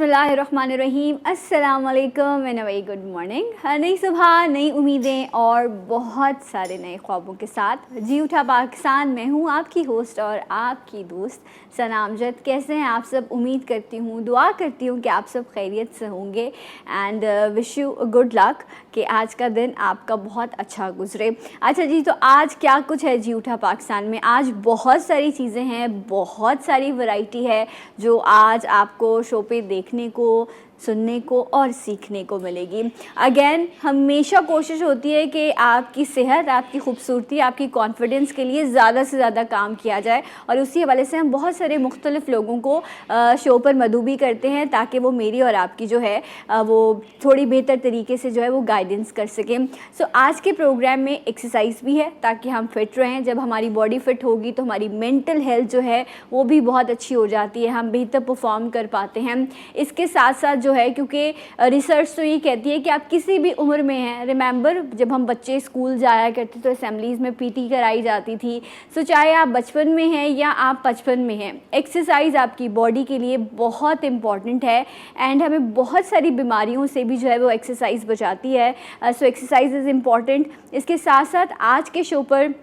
बिस्मिल्लाहिर्रहमानिर्रहीम, अस्सलाम वालेकुम एंड वेरी गुड मॉर्निंग। नई सुबह, नई उम्मीदें और बहुत सारे नए ख्वाबों के साथ जी उठा पाकिस्तान। मैं हूँ आपकी होस्ट और आपकी दोस्त सना अमजद। कैसे हैं आप सब? उम्मीद करती हूँ, दुआ करती हूँ कि आप सब खैरियत से होंगे and wish you good luck कि आज का दिन आपका बहुत अच्छा गुजरे। अच्छा जी, तो आज क्या कुछ है जी उठा पाकिस्तान में? आज बहुत सारी चीज़ें हैं, बहुत सारी वैरायटी है जो आज आपको शो पे देखने को, सुनने को और सीखने को मिलेगी। अगेन हमेशा कोशिश होती है कि आपकी सेहत, आपकी खूबसूरती, आपकी कॉन्फिडेंस के लिए ज़्यादा से ज़्यादा काम किया जाए और उसी हवाले से हम बहुत सारे मुख्तलिफ़ लोगों को शो पर मदऊ भी करते हैं ताकि वो मेरी और आपकी जो है वो थोड़ी बेहतर तरीके से जो है वो गाइडेंस कर सकें। सो आज के प्रोग्राम में एक्सरसाइज भी है ताकि हम फिट रहें। जब हमारी बॉडी फिट होगी तो हमारी मेंटल हेल्थ जो है वो भी बहुत अच्छी हो जाती है, हम बेहतर परफॉर्म कर पाते हैं। इसके साथ साथ जो है, क्योंकि रिसर्च तो ये कहती है कि आप किसी भी उम्र में हैं, रिमेंबर जब हम बच्चे स्कूल जाया करते तो असेंबलीज़ में पीटी कराई जाती थी। सो चाहे आप बचपन में हैं या आप 55 में हैं, एक्सरसाइज आपकी बॉडी के लिए बहुत इंपॉर्टेंट है एंड हमें बहुत सारी बीमारियों से भी जो है वो एक्सरसाइज बचाती है। So exercise is important. इसके साथ साथ आज के शो पर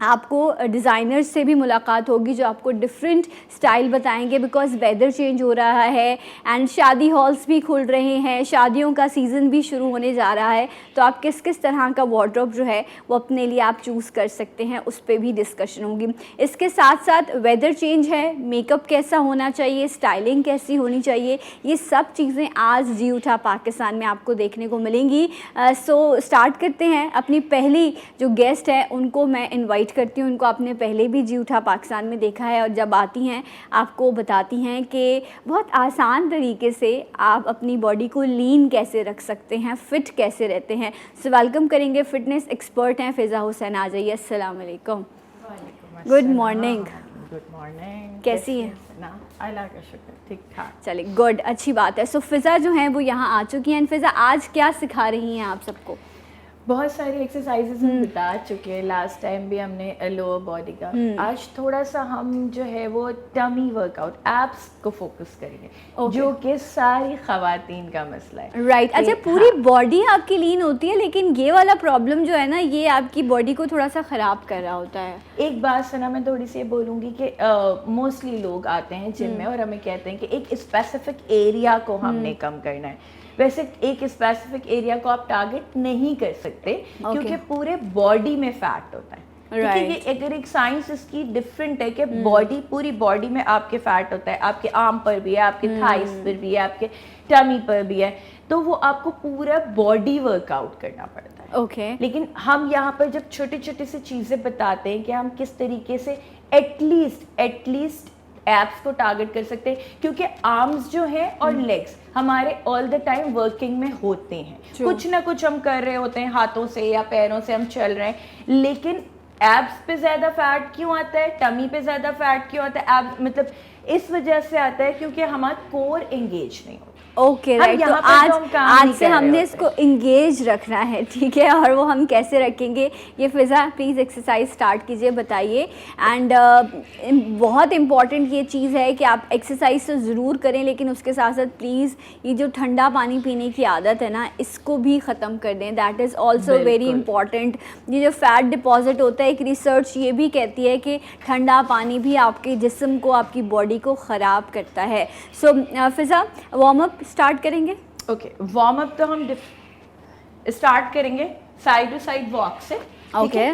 आपको डिज़ाइनर्स से भी मुलाकात होगी जो आपको डिफरेंट स्टाइल बताएंगे, बिकॉज़ वेदर चेंज हो रहा है एंड शादी हॉल्स भी खुल रहे हैं, शादियों का सीज़न भी शुरू होने जा रहा है। तो आप किस किस तरह का वार्डरोब जो है वो अपने लिए आप चूज़ कर सकते हैं, उस पर भी डिस्कशन होगी। इसके साथ साथ वेदर चेंज है, मेकअप कैसा होना चाहिए, स्टाइलिंग कैसी होनी चाहिए, ये सब चीज़ें आज जी उठा पाकिस्तान में आपको देखने को मिलेंगी। सो स्टार्ट करते हैं। अपनी पहली जो गेस्ट है उनको मैं इन्वाइट करती हूँ। उनको आपने पहले भी जी उठा पाकिस्तान में देखा है और जब आती हैं आपको बताती हैं कि बहुत आसान तरीके से आप अपनी बॉडी को लीन कैसे रख सकते हैं, फिट कैसे रहते हैं। सो वेलकम करेंगे, फिटनेस एक्सपर्ट हैं फ़िज़ा हुसैन। आ जाइए। अस्सलाम वालेकुम। Good morning. Good morning. कैसी हैं? अल्लाह का शुक्र, ठीक ठाक। चलिए, गुड, अच्छी बात है। सो फ़िज़ा जो हैं वो यहाँ आ चुकी हैं। फ़िज़ा, आज क्या सिखा रही हैं आप सबको? बहुत सारी एक्सरसाइजेस हम बता चुके हैं, लास्ट टाइम भी हमने लोअर बॉडी का। आज थोड़ा सा हम जो है वो टमी वर्कआउट, एब्स को फोकस करेंगे, जो कि सारी ख़वातीन का मसला है। राइट। अच्छा, पूरी बॉडी आपकी लीन होती है लेकिन ये वाला प्रॉब्लम जो है ना, ये आपकी बॉडी को थोड़ा सा ख़राब कर रहा होता है। एक बात सुना, मैं थोड़ी सी बोलूँगी कि मोस्टली लोग आते हैं जिम में और हमें कहते हैं कि एक स्पेसिफिक एरिया को हमने कम करना है। वैसे एक स्पेसिफिक एरिया को आप टारगेट नहीं कर सकते क्योंकि पूरे बॉडी में फैट होता है। Right. अगर एक साइंस इसकी डिफरेंट है कि बॉडी, पूरी बॉडी में आपके फैट होता है, आपके आर्म पर भी है, आपके थाइस पर भी है, आपके टमी पर भी है, तो वो आपको पूरा बॉडी वर्कआउट करना पड़ता है। ओके। लेकिन हम यहाँ पर जब छोटी छोटी सी चीज़ें बताते हैं कि हम किस तरीके से एटलीस्ट एब्स को टारगेट कर सकते हैं, क्योंकि आर्म्स जो हैं और लेग्स हमारे ऑल द टाइम वर्किंग में होते हैं। कुछ ना कुछ हम कर रहे होते हैं, हाथों से या पैरों से हम चल रहे हैं, लेकिन एब्स पे ज़्यादा फैट क्यों आता है, टमी पे ज़्यादा फैट क्यों आता है? एब्स मतलब इस वजह से आता है क्योंकि हमारा कोर एंगेज नहीं होता। Okay, right. तो आज से हमने इसको इंगेज रखना है, ठीक है? और वो हम कैसे रखेंगे, ये फ़िज़ा प्लीज़ एक्सरसाइज स्टार्ट कीजिए, बताइए। एंड बहुत इम्पॉर्टेंट ये चीज़ है कि आप एक्सरसाइज तो ज़रूर करें, लेकिन उसके साथ साथ प्लीज़ ये जो ठंडा पानी पीने की आदत है ना, इसको भी ख़त्म कर दें। That is also very important. ये जो फैट डिपॉजिट होता है, एक रिसर्च ये भी कहती है कि ठंडा पानी भी आपके जिस्म को, आपकी बॉडी को ख़राब करता है। So Fiza, warm up start करेंगे। ओके, वार्म अप तो हम स्टार्ट करेंगे साइड टू साइड वॉक से। ओके।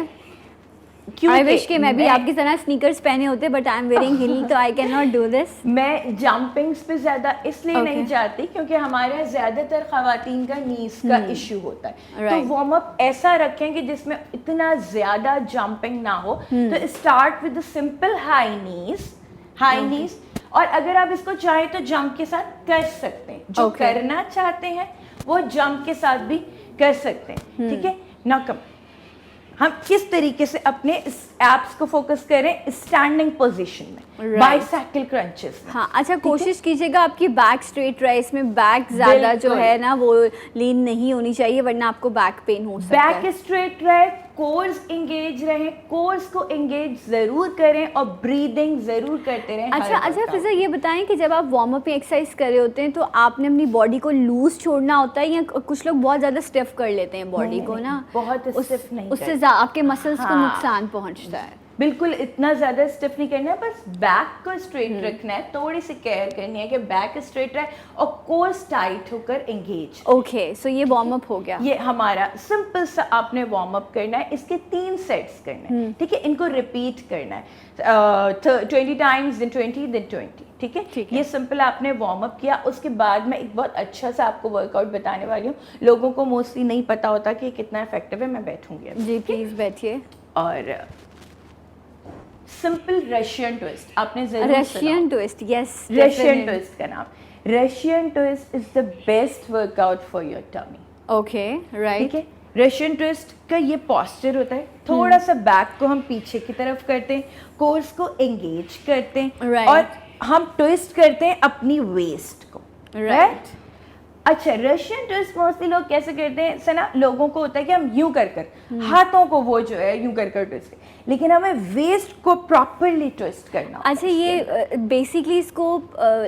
आई विश कि मैं भी आपकी तरह स्नीकर्स पहने होते, but I am wearing heel तो I can not do this. मैं जंपिंग्स पे ज्यादा इसलिए नहीं जाती क्योंकि हमारे यहाँ ज्यादातर खवातीन का नीज का इश्यू होता है। तो वार्म अप ऐसा रखेंगे जिसमें इतना ज्यादा जंपिंग ना हो। तो स्टार्ट विद सिंपल हाई नीज, और अगर आप इसको चाहें तो जंप के साथ कर सकते हैं। जो करना चाहते हैं वो जंप के साथ भी कर सकते हैं, ठीक है ना? हम किस तरीके से अपने एब्स को फोकस करें स्टैंडिंग पोजीशन में, बाइसाइकिल क्रंचेस में। हाँ, अच्छा, कोशिश कीजिएगा आपकी बैक स्ट्रेट रहे। इसमें बैक ज़्यादा जो है ना वो लीन नहीं होनी चाहिए, वरना आपको बैक पेन हो सकता है। बैक स्ट्रेट रहे, कोर्स एंगेज रहें, कोर्स को एंगेज ज़रूर करें और ब्रीदिंग ज़रूर करते रहें। अच्छा फिजा, ये बताएं कि जब आप वार्म अप में एक्सरसाइज कर रहे होते हैं तो आपने अपनी बॉडी को लूज छोड़ना होता है, या कुछ लोग बहुत ज़्यादा स्टिफ कर लेते हैं बॉडी को ना, बहुत स्टिफ नहीं, उससे आपके मसल्स को नुकसान पहुंचता है? बिल्कुल इतना ज़्यादा स्टिफ नहीं करना है, बस बैक को स्ट्रेट रखना है, थोड़ी सी केयर करनी है कि बैक स्ट्रेट रहे और कोर्स टाइट होकर एंगेज। ओके, सो ये वार्म अप हो गया। ये हमारा सिंपल सा आपने वार्म अप करना है, इसके 3 सेट्स करने हैं, ठीक है? इनको रिपीट करना है 20 टाइम्स, देन 20, देन 20, ठीक है? ये सिंपल आपने वार्म अप किया। उसके बाद मैं एक बहुत अच्छा सा आपको वर्कआउट बताने वाली हूँ। लोगों को मोस्टली नहीं पता होता कि कितना इफेक्टिव है। मैं बैठूंगी जी, प्लीज बैठिए। और सिंपल रशियन ट्विस्ट आपने जरूर Russian twist, yes, Russian twist का नाम। Russian twist is the best workout for your tummy. Okay, right. ठीक है, रशियन ट्विस्ट का ये पोस्चर होता है, थोड़ा सा बैक को हम पीछे की तरफ करते हैं, कोर्स को एंगेज करते हैं, और हम ट्विस्ट करते हैं अपनी वेस्ट को, राइट? अच्छा, रशियन ट्विस्ट मोस्टली लोग कैसे करते हैं सना, लोगों को होता है कि हम यूं कर हाथों को वो जो है यूं कर ट्विस्ट, लेकिन हमें वेस्ट को प्रॉपरली ट्विस्ट करना। अच्छा, ये बेसिकली इसको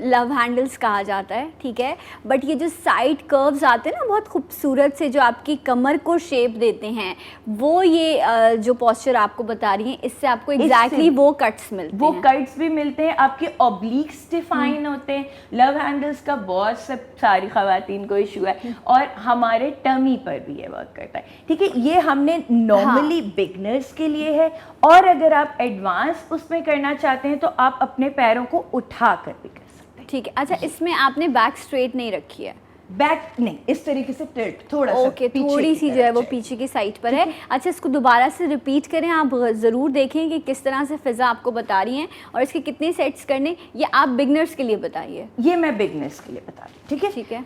लव हैंडल्स कहा जाता है, ठीक है? बट ये जो साइड कर्व्स आते हैं ना बहुत खूबसूरत से, जो आपकी कमर को शेप देते हैं, वो ये जो पोस्चर आपको बता रही हैं, इससे आपको एग्जैक्टली वो कट्स मिलते हैं। वो कट्स भी मिलते हैं, आपके ऑब्लिक्स डिफाइन होते हैं। लव हैंडल्स का बहुत सारी खवातीन को इशू है, और हमारे टमी पर भी ये वर्क करता है, ठीक है? ये हमने नॉर्मली बिगनर्स के लिए है, और अगर आप एडवांस उसमें करना चाहते हैं तो आप अपने पैरों को उठा कर भी कर सकते हैं, ठीक है? अच्छा, इसमें आपने बैक स्ट्रेट नहीं रखी है? बैक नहीं, इस तरीके से टिल्ट थोड़ा सा, ओके, थोड़ी सी जो है वो पीछे की साइड पर है। अच्छा, इसको दोबारा से रिपीट करें, आप ज़रूर देखें कि किस तरह से फिजा आपको बता रही हैं, और इसके कितने सेट्स करने, ये आप बिगनर्स के लिए बताइए। ये मैं बिगनर्स के लिए बता रही हूँ, ठीक है? ठीक है।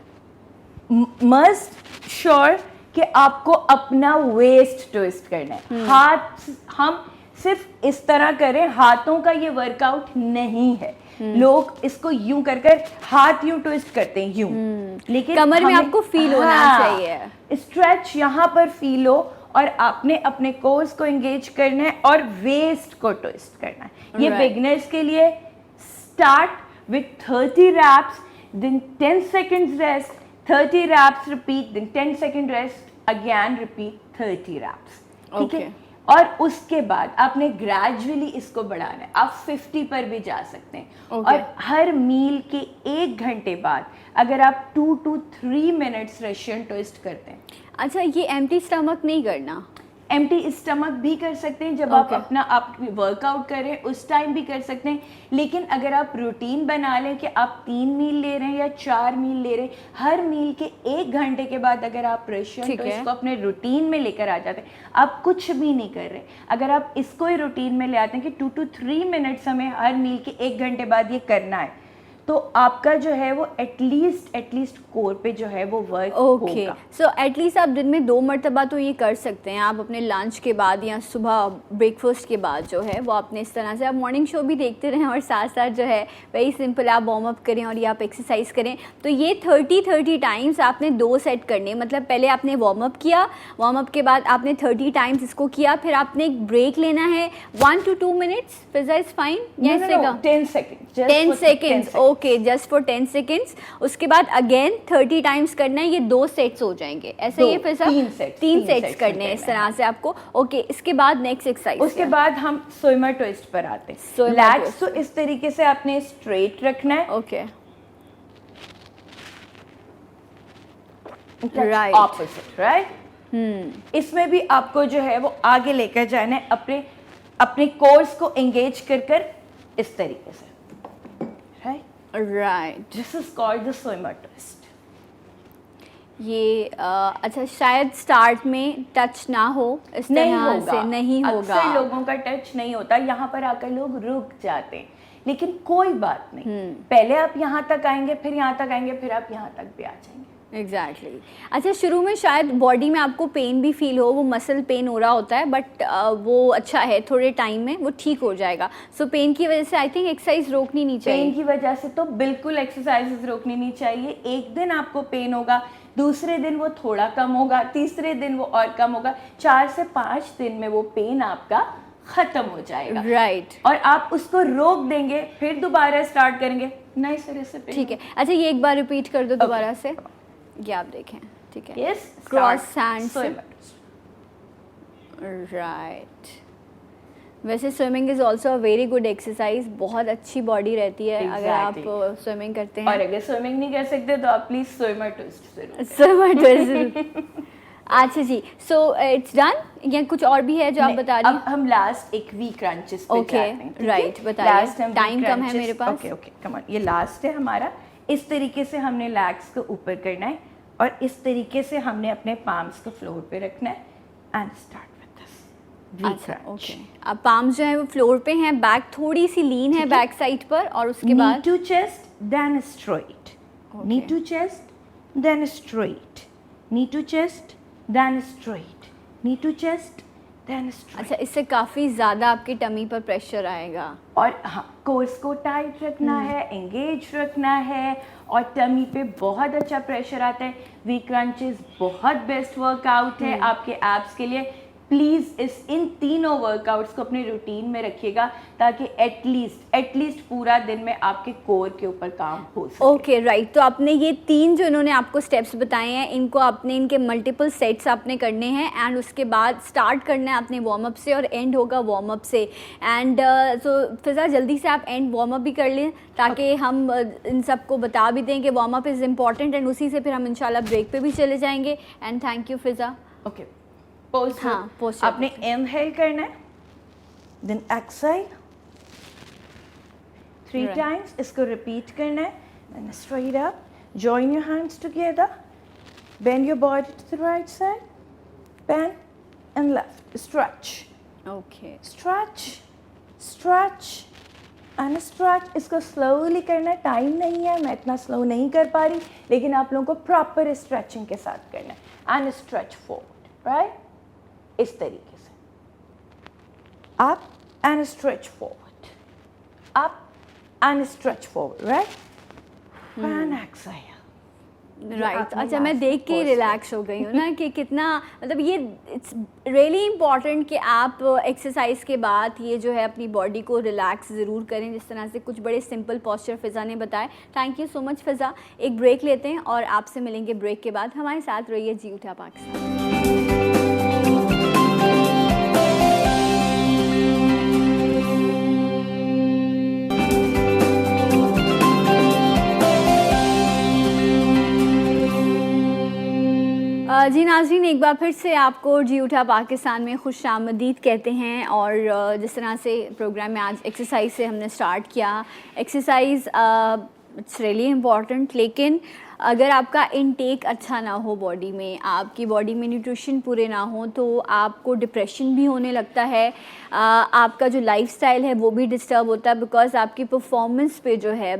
मस्ट श्योर कि आपको अपना वेस्ट ट्विस्ट करना है। हाथ हम सिर्फ इस तरह करें, हाथों का ये वर्कआउट नहीं है। लोग इसको यूं कर हाथ यूं ट्विस्ट करते हैं यूं, लेकिन कमर में आपको फील होना चाहिए, स्ट्रेच यहाँ पर फील हो, और आपने अपने कोर्स को एंगेज करना है और वेस्ट को ट्विस्ट करना है। ये बिगिनर्स के लिए। Start with 30 reps, then 10 seconds rest, 30 reps repeat, then 10 second rest, again repeat 30 reps, ठीक है? और उसके बाद आपने ग्रेजुअली इसको बढ़ाना है। आप 50 पर भी जा सकते हैं। और हर मील के 1 घंटे बाद अगर आप 2 to 3 मिनट्स रशियन ट्विस्ट करते हैं। अच्छा, ये एम्प्टी स्टमक नहीं करना? एम्प्टी स्टमक भी कर सकते हैं, जब आप वर्कआउट करें उस टाइम भी कर सकते हैं, लेकिन अगर आप रूटीन बना लें कि आप 3 मील ले रहे हैं या 4 मील ले रहे हैं, हर मील के 1 घंटे के बाद अगर आप रशियन ट्विस्ट को अपने रूटीन में लेकर आ जाते हैं, आप कुछ भी नहीं कर रहे, अगर आप इसको ही रूटीन में ले आते हैं कि 2 to 3 मिनट्स हमें हर मील के 1 घंटे बाद ये करना है, तो आपका जो है वो एटलीस्ट कोर पे जो है वो वर्क होगा। सो एटलीस्ट आप दिन में 2 मरतबा तो ये कर सकते हैं। आप अपने लंच के बाद या सुबह ब्रेकफास्ट के बाद जो है वो आपने इस तरह से, आप मॉर्निंग शो भी देखते रहें और साथ साथ जो है वेरी सिंपल आप वार्म अप करें और ये आप एक्सरसाइज करें। तो ये 30 टाइम्स आपने 2 सेट करने, मतलब पहले आपने वार्म अप किया, वार्म अप के बाद आपने 30 टाइम्स इसको किया, फिर आपने एक ब्रेक लेना है 1 to 2 minutes. Fiza is fine? Yes, 10 seconds, okay, just for 10 seconds. उसके बाद अगेन 30 टाइम्स करना है, ये 2 सेट्स हो जाएंगे। ऐसे ये फिर 3 सेट्स करने हैं इस तरह से आपको। ओके, इसके बाद नेक्स्ट एक्सरसाइज, उसके बाद हम स्विमर ट्विस्ट पर आते हैं। लैग्स तो इस तरीके से आपने स्ट्रेट रखना है, ओके, राइट, ऑपोजिट, राइट। इसमें भी आपको जो है वो आगे लेकर जाना है, अपने कोर्स को एंगेज कर इस तरीके से, right. This is called the swimmer twist. ये अच्छा, शायद स्टार्ट में टच ना हो, इस तरह से नहीं होगा। अक्सर लोगों का टच नहीं होता, यहाँ पर आकर लोग रुक जाते हैं, लेकिन कोई बात नहीं, पहले आप यहाँ तक आएंगे, फिर यहाँ तक आएंगे, फिर आप यहाँ तक भी आ जाएंगे। एग्जैक्टली। अच्छा, शुरू में शायद बॉडी में आपको पेन भी फील हो, वो मसल पेन हो रहा होता है, बट वो अच्छा है, थोड़े टाइम में वो ठीक हो जाएगा। सो पेन की वजह से आई थिंक एक्सरसाइज रोकनी नहीं चाहिए। पेन की वजह से तो बिल्कुल एक्सरसाइजेस रोकनी नहीं चाहिए। एक दिन आपको पेन होगा, दूसरे दिन वो थोड़ा कम होगा, तीसरे दिन वो और कम होगा, 4 से 5 दिन में वो पेन आपका खत्म हो जाएगा। राइट। और आप उसको रोक देंगे, फिर दोबारा स्टार्ट करेंगे, नए सिरे से पेन। ठीक है, अच्छा ये एक बार रिपीट कर दो दोबारा से, ये आप देखें। ठीक है, यस, क्रॉस हैंड्स। राइट। वैसे swimming is also a very good exercise, बहुत अच्छी बॉडी रहती है अगर आप स्विमिंग करते हैं। और अगर स्विमिंग नहीं कर सकते तो आप प्लीज स्विमर ट्विस्ट जरूर। Swimmer twist. अच्छा जी, सो इट्स डन या कुछ और भी है जो आप बता रही हैं? अब हम लास्ट एक वी क्रंचेस पे जाते हैं। राइट, बताइए, टाइम कम है मेरे पास। ओके ओके, कम ऑन, ये लास्ट है हमारा। इस तरीके से हमने लैग्स को ऊपर करना है और इस तरीके से हमने अपने पाम्स को फ्लोर पे रखना है and start with this V crunch. Okay, अब पाम्स जो है वो फ्लोर पे हैं, बैक थोड़ी सी लीन है बैक साइड पर, और उसके बाद knee to chest then straight, knee to chest then straight, knee to chest then straight, knee to chest then straight. अच्छा, इससे काफ़ी ज़्यादा आपकी टमी पर प्रेशर आएगा। और हाँ, कोर्स को टाइट रखना है, एंगेज रखना है, और टमी पे बहुत अच्छा प्रेशर आता है। वी क्रंचेस बहुत बेस्ट वर्कआउट है आपके एब्स के लिए। प्लीज़ इन तीनों वर्कआउट्स को अपने रूटीन में रखिएगा ताकि एटलीस्ट पूरा दिन में आपके कोर के ऊपर काम हो सके। Okay, right. तो आपने ये 3 जो इन्होंने आपको स्टेप्स बताए हैं, इनको आपने इनके मल्टीपल सेट्स आपने करने हैं एंड उसके बाद स्टार्ट करना है अपने वार्म अप से और एंड होगा वार्म अप से। एंड सो फिज़ा जल्दी से आप एंड वार्म अप भी कर लें ताकि हम इन सबको बता भी दें कि warm up is important, and उसी से फिर हम इंशाल्लाह ब्रेक पे भी चले जाएंगे। And thank you Fiza. Okay, post. हाँ, पोस्ट आपने इनहेल करना है, देन एक्सहेल 3 टाइम्स, इसको रिपीट करना है, then straight up, join your hands together, bend your body to the right side, bend and left, stretch, okay, stretch, stretch and stretch. इसको slowly करना है, टाइम नहीं है, मैं इतना स्लो नहीं कर पा रही, लेकिन आप लोगों को प्रॉपर स्ट्रेचिंग के साथ करना है। एंड स्ट्रेच फॉरवर्ड, राइट, इस तरीके से up and stretch forward, up and stretch forward, right, and exhale. Right. अच्छा, मैं देख के रिलैक्स हो गई हूँ ना कि कितना, मतलब ये इट्स रियली इम्पॉर्टेंट कि आप एक्सरसाइज के बाद ये जो है अपनी बॉडी को रिलैक्स ज़रूर करें, जिस तरह से कुछ बड़े सिंपल पॉस्चर फ़िज़ा ने बताए। थैंक यू सो मच फ़िज़ा। एक ब्रेक लेते हैं और आपसे मिलेंगे ब्रेक के बाद। हमारे साथ रहिए जी उठा पाकिस्तान। जी नाज़रीन, एक बार फिर से आपको जी उठा पाकिस्तान में खुशामदीद कहते हैं। और जिस तरह से प्रोग्राम में आज एक्सरसाइज से हमने स्टार्ट किया, एक्सरसाइज इट्स रियली इम्पॉर्टेंट, लेकिन अगर आपका इनटेक अच्छा ना हो बॉडी में, आपकी बॉडी में न्यूट्रिशन पूरे ना हो, तो आपको डिप्रेशन भी होने लगता है, आपका जो लाइफस्टाइल है वो भी डिस्टर्ब होता है, बिकॉज आपकी परफॉर्मेंस पे जो है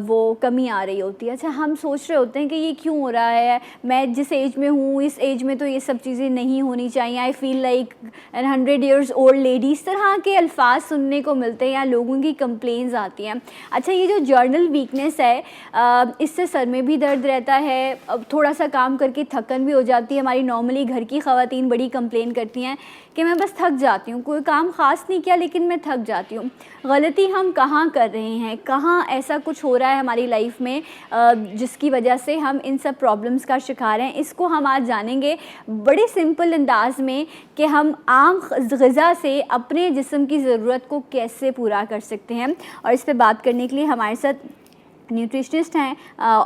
वो कमी आ रही होती है। अच्छा, हम सोच रहे होते हैं कि ये क्यों हो रहा है, मैं जिस एज में हूँ इस एज में तो ये सब चीज़ें नहीं होनी चाहिए, I feel like an 100 years old lady, इस तरह के अल्फाज सुनने को मिलते हैं या लोगों की कंप्लेंट्स आती हैं। अच्छा, ये जो जर्नल वीकनेस है, इससे सर में भी दर्द रहता है, अब थोड़ा सा काम करके थकन भी हो जाती है। हमारी नॉर्मली घर की ख़वातीन बड़ी कंप्लेन करती हैं कि मैं बस थक जाती हूँ, कोई काम ख़ास नहीं किया लेकिन मैं थक जाती हूँ। गलती हम कहाँ कर रहे हैं, कहाँ ऐसा कुछ हो रहा है हमारी लाइफ में जिसकी वजह से हम इन सब प्रॉब्लम्स का शिकार हैं, इसको हम आज जानेंगे बड़े सिंपल अंदाज में कि हम आम ग़िज़ा से अपने जिस्म की ज़रूरत को कैसे पूरा कर सकते हैं। और इस पर बात करने के लिए हमारे साथ न्यूट्रिशनिस्ट हैं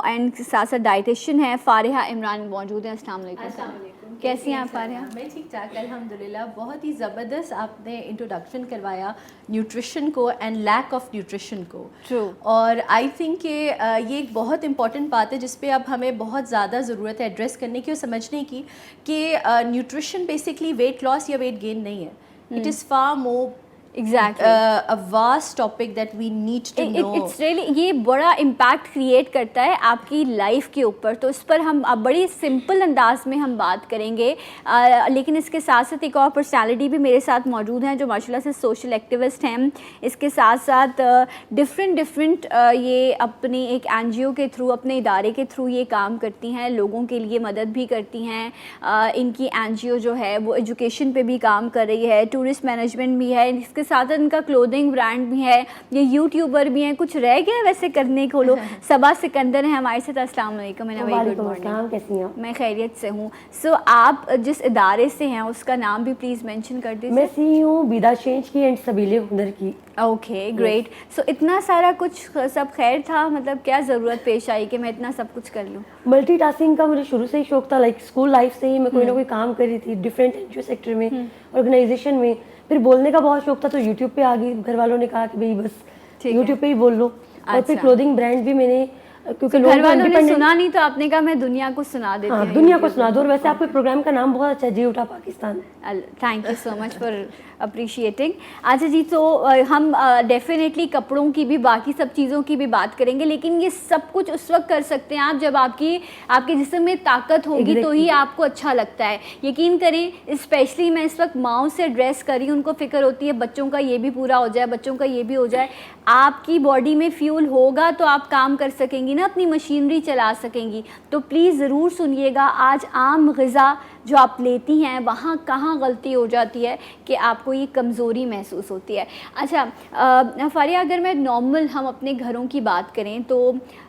एंड साथ साथ डाइटिशियन हैं फ़ारिहा इमरान मौजूद हैं। अस्सलाम वालेकुम। कैसी हैं आप फ़ारिहा? मैं ठीक ठाक अल्हम्दुलिल्लाह। बहुत ही ज़बरदस्त आपने इंट्रोडक्शन करवाया न्यूट्रिशन को एंड लैक ऑफ न्यूट्रिशन को। ट्रू। और आई थिंक कि ये एक बहुत इंपॉर्टेंट बात है जिस पे अब हमें बहुत ज़्यादा ज़रूरत है एड्रेस करने की और समझने की कि न्यूट्रिशन बेसिकली वेट लॉस या वेट गेन नहीं है। It is far more Exactly. a vast topic that we need to know. It's really, ये बड़ा इम्पैक्ट क्रिएट करता है आपकी लाइफ के ऊपर, तो इस पर हम अब बड़ी सिंपल अंदाज में हम बात करेंगे। लेकिन इसके साथ साथ एक और पर्सनालिटी भी मेरे साथ मौजूद हैं जो माशाल्लाह से सोशल एक्टिविस्ट हैं। इसके साथ साथ डिफरेंट ये अपनी एक एनजीओ के थ्रू, अपने इदारे के थ्रू ये काम करती हैं, लोगों के लिए मदद भी करती हैं। इनकी एनजीओ जो है वो एजुकेशन पे भी काम कर रही है, टूरिस्ट मैनेजमेंट भी है, इसके साथ इनका क्लोथिंग ब्रांड भी है, ये यूट्यूबर भी हैं। कुछ रह गया वैसे करने को लो। सबा सिकंदर है हमारे साथ। अस्सलाम वालेकुम। Good morning. कैसी हैं? मैं खैरियत से हूँ। सो आप जिस इदारे से हैं उसका नाम भी प्लीज़ मेंशन कर दीजिए। मैं CEO बिदा चेंज की एंड सबीले हुनर की। Okay, great. सो इतना सारा कुछ सब खैर था, मतलब क्या ज़रूरत पेश आई कि मैं इतना सब कुछ कर लूँ? मल्टीटास्किंग का मुझे शुरू से ही शौक था, लाइक स्कूल लाइफ से ही मैं कोई ना कोई काम कर रही थी डिफरेंट एनजीओ सेक्टर में, ऑर्गेनाइजेशन में। फिर बोलने का बहुत शौक था तो यूट्यूब पे आ गई। घर वालों ने कहा कि भाई बस यूट्यूब पे ही बोल लो। और फिर क्लोथिंग ब्रांड भी मैंने, क्योंकि घर वालों ने सुना नहीं तो आपने कहा मैं दुनिया को सुना देती हूँ। हाँ, दुनिया को सुना दो। और वैसे आपके प्रोग्राम का नाम बहुत अच्छा है, जी उठा Pakistan. Thank you so much for appreciating. अच्छा जी, तो हम डेफिनेटली कपड़ों की भी, बाकी सब चीज़ों की भी बात करेंगे, लेकिन ये सब कुछ उस वक्त कर सकते हैं आप जब आपके जिस्म में ताकत होगी तो ही आपको अच्छा लगता है। यकीन करें, स्पेशली मैं इस वक्त माओ से ड्रेस कर रही हूँ, उनको फ़िक्र होती है बच्चों का ये भी पूरा हो जाए, बच्चों का ये भी हो जाए। आपकी बॉडी में फ्यूल होगा तो आप काम कर सकेंगी ना, अपनी मशीनरी चला सकेंगी। तो प्लीज़ ज़रूर सुनिएगा, आज आम ग़िज़ा जो आप लेती हैं वहाँ कहाँ गलती हो जाती है कि आपको ये कमज़ोरी महसूस होती है। अच्छा फारिया, अगर मैं नॉर्मल हम अपने घरों की बात करें तो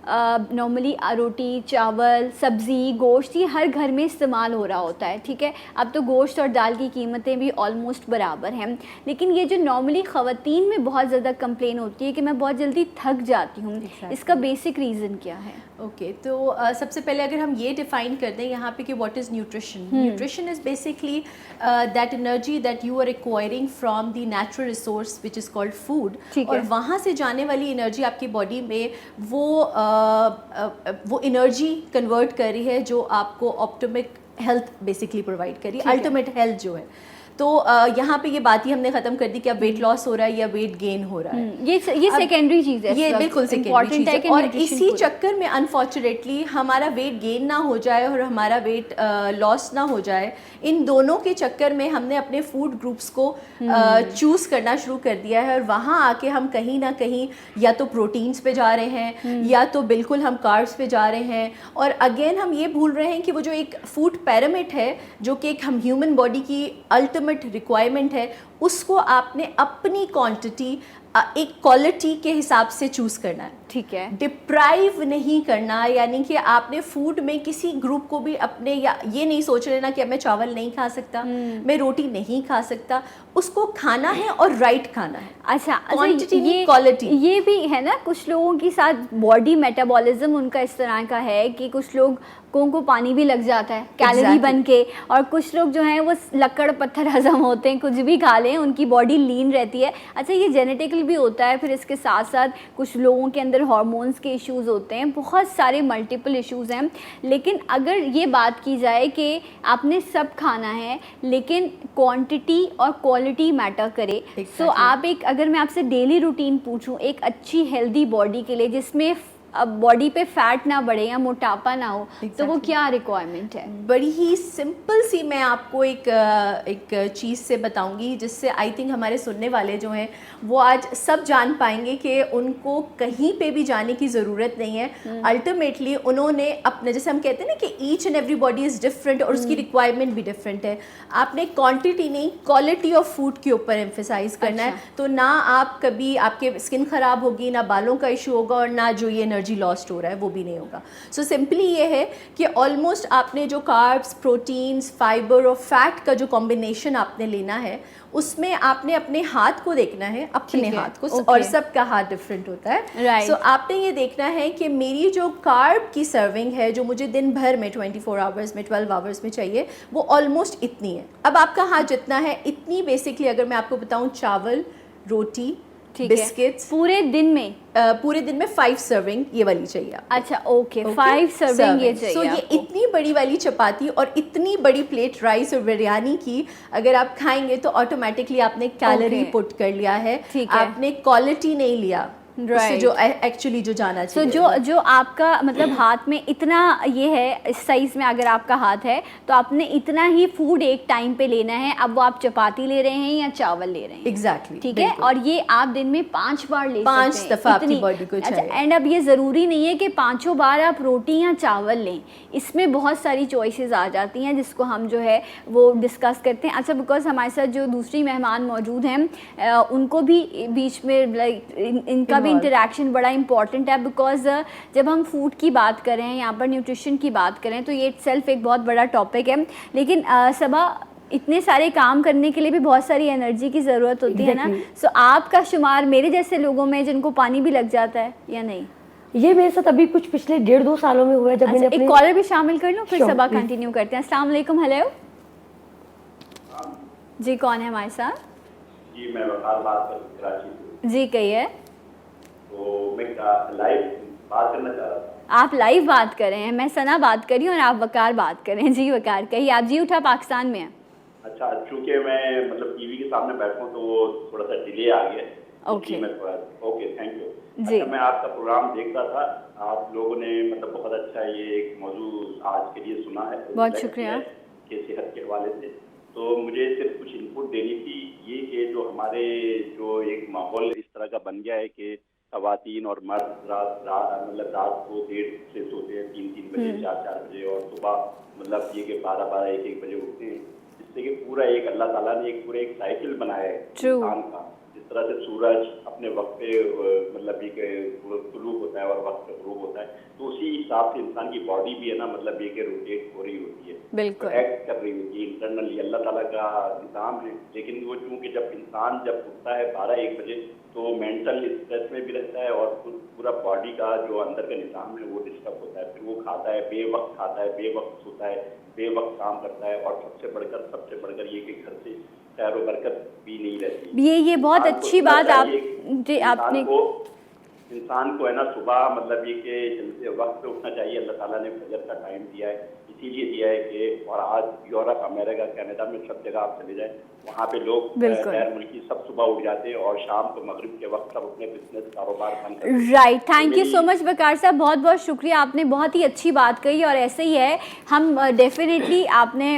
नॉर्मली रोटी, चावल, सब्ज़ी, गोश्त ये हर घर में इस्तेमाल हो रहा होता है, ठीक है। अब तो गोश्त और दाल की कीमतें भी ऑलमोस्ट बराबर हैं, लेकिन ये जो नॉर्मली ख़वातीन में बहुत ज़्यादा कंप्लेन होती है कि मैं बहुत जल्दी थक जाती हूँ, इसका बेसिक रीज़न क्या है? ओके, तो सबसे पहले अगर हम ये डिफ़ाइन कर दें यहाँ पे कि what is nutrition. Nutrition is basically that energy that you are acquiring from the natural resource which is called food, और वहाँ से जाने वाली एनर्जी आपकी बॉडी में वो एनर्जी कन्वर्ट कर रही है जो आपको ऑप्टिमिक हेल्थ बेसिकली प्रोवाइड करी, अल्टीमेट हेल्थ जो है। तो यहाँ पे ये बात ही हमने ख़त्म कर दी कि अब वेट लॉस हो रहा है या वेट गेन हो रहा है। ये सेकेंडरी चीज़ है, ये बिल्कुल सेकेंडरी चीज़ है। और इसी चक्कर में अनफॉर्चुनेटली हमारा वेट गेन ना हो जाए और हमारा वेट लॉस ना हो जाए, इन दोनों के चक्कर में हमने अपने फूड ग्रुप्स को चूज़ करना शुरू कर दिया है। और वहाँ आके हम कहीं ना कहीं या तो प्रोटीन्स पे जा रहे हैं या तो बिल्कुल हम कार्ब्स पे जा रहे हैं। और अगेन हम ये भूल रहे हैं कि वो जो एक फूड पिरामिड है जो कि एक हम ह्यूमन बॉडी की अल्टीमेट रिक्वायरमेंट है, उसको आपने अपनी क्वांटिटी एक क्वालिटी के हिसाब से चूज़ करना है, ठीक है। डिप्राइव नहीं करना, यानी कि आपने फूड में किसी ग्रुप को भी अपने, या ये नहीं सोच लेना कि अब मैं चावल नहीं खा सकता, मैं रोटी नहीं खा सकता, उसको खाना है और राइट खाना है। अच्छा, क्वांटिटी ये क्वालिटी, ये भी है ना, कुछ लोगों के साथ बॉडी मेटाबॉलिज्म उनका इस तरह का है कि कुछ लोगों को पानी भी लग जाता है कैलोरी बन के, और कुछ लोग जो हैं वो लक्कड़ पत्थर हजम होते हैं, कुछ भी खा लें उनकी बॉडी लीन रहती है। अच्छा, ये जेनेटिकल भी होता है। फिर इसके साथ साथ कुछ लोगों के अंदर हार्मोन्स के इश्यूज़ होते हैं, बहुत सारे मल्टीपल इश्यूज़ हैं। लेकिन अगर ये बात की जाए कि आपने सब खाना है लेकिन क्वांटिटी और क्वालिटी मैटर करे, सो आप एक, अगर मैं आपसे डेली रूटीन पूछूं एक अच्छी हेल्दी बॉडी के लिए जिसमें अब बॉडी पे फैट ना बढ़े या मोटापा ना हो, तो वो क्या रिक्वायरमेंट है? बड़ी ही सिंपल सी मैं आपको एक चीज़ से बताऊंगी जिससे आई थिंक हमारे सुनने वाले जो हैं वो आज सब जान पाएंगे कि उनको कहीं पे भी जाने की ज़रूरत नहीं है। अल्टीमेटली उन्होंने अपने, जैसे हम कहते हैं ना कि each and every body is different और उसकी रिक्वायरमेंट भी डिफरेंट है। आपने क्वांटिटी नहीं क्वालिटी ऑफ फूड के ऊपर एम्फेसाइज करना है, तो ना आप कभी आपके स्किन ख़राब होगी, ना बालों का इशू होगा, और ना जो ये एनर्जी लॉस्ट हो रहा है वो भी नहीं होगा। सो सिंपली ये है कि ऑलमोस्ट आपने जो कार्ब्स, प्रोटीन्स, फाइबर और फैट का जो कॉम्बिनेशन आपने लेना है, उसमें आपने अपने हाथ को देखना है, अपने हाथ को, और सबका हाथ डिफरेंट होता है। सो आपने ये देखना है कि मेरी जो कार्ब की सर्विंग है जो मुझे दिन भर में 24 आवर्स में 12 आवर्स में चाहिए, वो ऑलमोस्ट इतनी है। अब आपका हाथ जितना है इतनी बेसिकली, अगर मैं आपको बताऊँ, चावल, रोटी, ठीक है। बिस्किट्स, पूरे दिन में 5 सर्विंग ये वाली चाहिए आपको। अच्छा ओके 5 सर्विंग ये चाहिए सो ये आपको। इतनी बड़ी वाली चपाती और इतनी बड़ी प्लेट राइस और बिरयानी की अगर आप खाएंगे तो ऑटोमेटिकली आपने कैलोरी Okay. पुट कर लिया है, ठीक है। आपने क्वालिटी नहीं लिया उससे Right. जो एक्चुअली जो जाना तो चाहिए। जो आपका मतलब हाथ में इतना ये है, इस साइज में अगर आपका हाथ है तो आपने इतना ही फूड एक टाइम पे लेना है। अब वो आप चपाती ले रहे हैं या चावल ले रहे हैं, एग्जैक्टली ठीक है। और ये आप दिन में 5 बार ले 5 सकते हैं, दफा आपकी इतनी। बॉडी को अच्छा, चाहिए। एंड अब ये ज़रूरी नहीं है कि 5 बार आप रोटी या चावल लें, इसमें बहुत सारी चॉइसेस आ जाती हैं जिसको हम जो है वो डिस्कस करते हैं। अच्छा, बिकॉज हमारे साथ जो दूसरी मेहमान मौजूद हैं उनको भी बीच में लाइक इनका भी इंटरेक्शन बड़ा इंपॉर्टेंट है, बिकॉज जब हम फूड की बात करें, यहाँ पर न्यूट्रिशन की बात करें, तो ये इटसेल्फ एक बहुत बड़ा टॉपिक है। लेकिन सबा, इतने सारे काम करने के लिए भी बहुत सारी एनर्जी की ज़रूरत होती है ना। सो आपका शुमार मेरे जैसे लोगों में जिनको पानी भी लग जाता है या नहीं? ये मेरे साथ अभी कुछ पिछले 1.5-2 सालों में हुआ है जब मैंने अच्छा, एक कॉलर भी शामिल कर लूँ, फिर Sure, सबा please. कंटिन्यू करते हैं। अस्सलाम वालेकुम। हेलो जी, कौन है हमारे साथ? जी मैं वकार बात कर कराची से। जी कहिए। तो मैं लाइव बात करना चाह रहा था। आप लाइव बात कर रहे हैं, मैं सना बात कर रही हूँ और आप वकार बात कर रहे हैं। जी वकार कहिए, आप जी उठा पाकिस्तान में हैं। अच्छा, चूंकि मैं मतलब टीवी के सामने बैठा हूँ तो वो थोड़ा सा डिले आ गया। Okay. मैं थोड़ा ओके, थैंक यू। जी। अच्छा, मैं आपका प्रोग्राम देख रहा था, आप लोगों ने मतलब बहुत अच्छा ये एक मौजू आज के लिए सुना है, बहुत शुक्रिया। कि सेहत के हवाले से। तो मुझे सिर्फ कुछ इनपुट देनी थी ये कि जो हमारे जो एक माहौल इस तरह का बन गया है कि खवातीन और मर्द मतलब रात को देर से सोते हैं, 3-3 बजे 4-4 बजे, और सुबह मतलब ये कि 12-12 1-1 बजे उठते हैं, जिससे कि पूरा एक अल्लाह ताला ने एक पूरा एक साइकिल बनाया है इंसान का। जिस तरह से सूरज अपने वक्त पे मतलब ये तुलू होता है और वक्त पे गुरूब होता है, तो उसी हिसाब से इंसान की बॉडी भी है ना मतलब ये कि रोटेट हो रही होती है, बिल्कुल एक्ट कर रही होती है इंटरनली। अल्लाह ताला का निज़ाम है। लेकिन वो चूँकि जब इंसान जब उठता है 12-1 बजे तो मेंटल स्ट्रेस में भी रहता है और पूरा बॉडी का जो अंदर का निज़ाम है वो डिस्टर्ब होता है। फिर वो खाता है बेवक्त, खाता है बेवक्त, सोता है बेवक्त, काम करता है, और सबसे बढ़कर ये कि घर से खैर व बरकत भी नहीं रहती। ये बहुत अच्छी बात आप जी आपने इंसान को है ना सुबह मतलब ये कि जल्दी वक्त पे उठना चाहिए। अल्लाह ताला ने फजर का टाइम दिया है, इसीलिए दिया है कि, और आज यूरोप, अमेरिका, कनाडा में सब जगह आप चले जाएं, वहाँ पे लोग गैर मुल्की सब सुबह उठ जाते हैं और शाम को मगरिब के वक्त सब अपने बिजनेस कारोबार बंद करते हैं। Right, thank you so much Waqar sahab, बहुत बहुत शुक्रिया, आपने बहुत ही अच्छी बात कही। और ऐसे ही है, हम डेफिनेटली आपने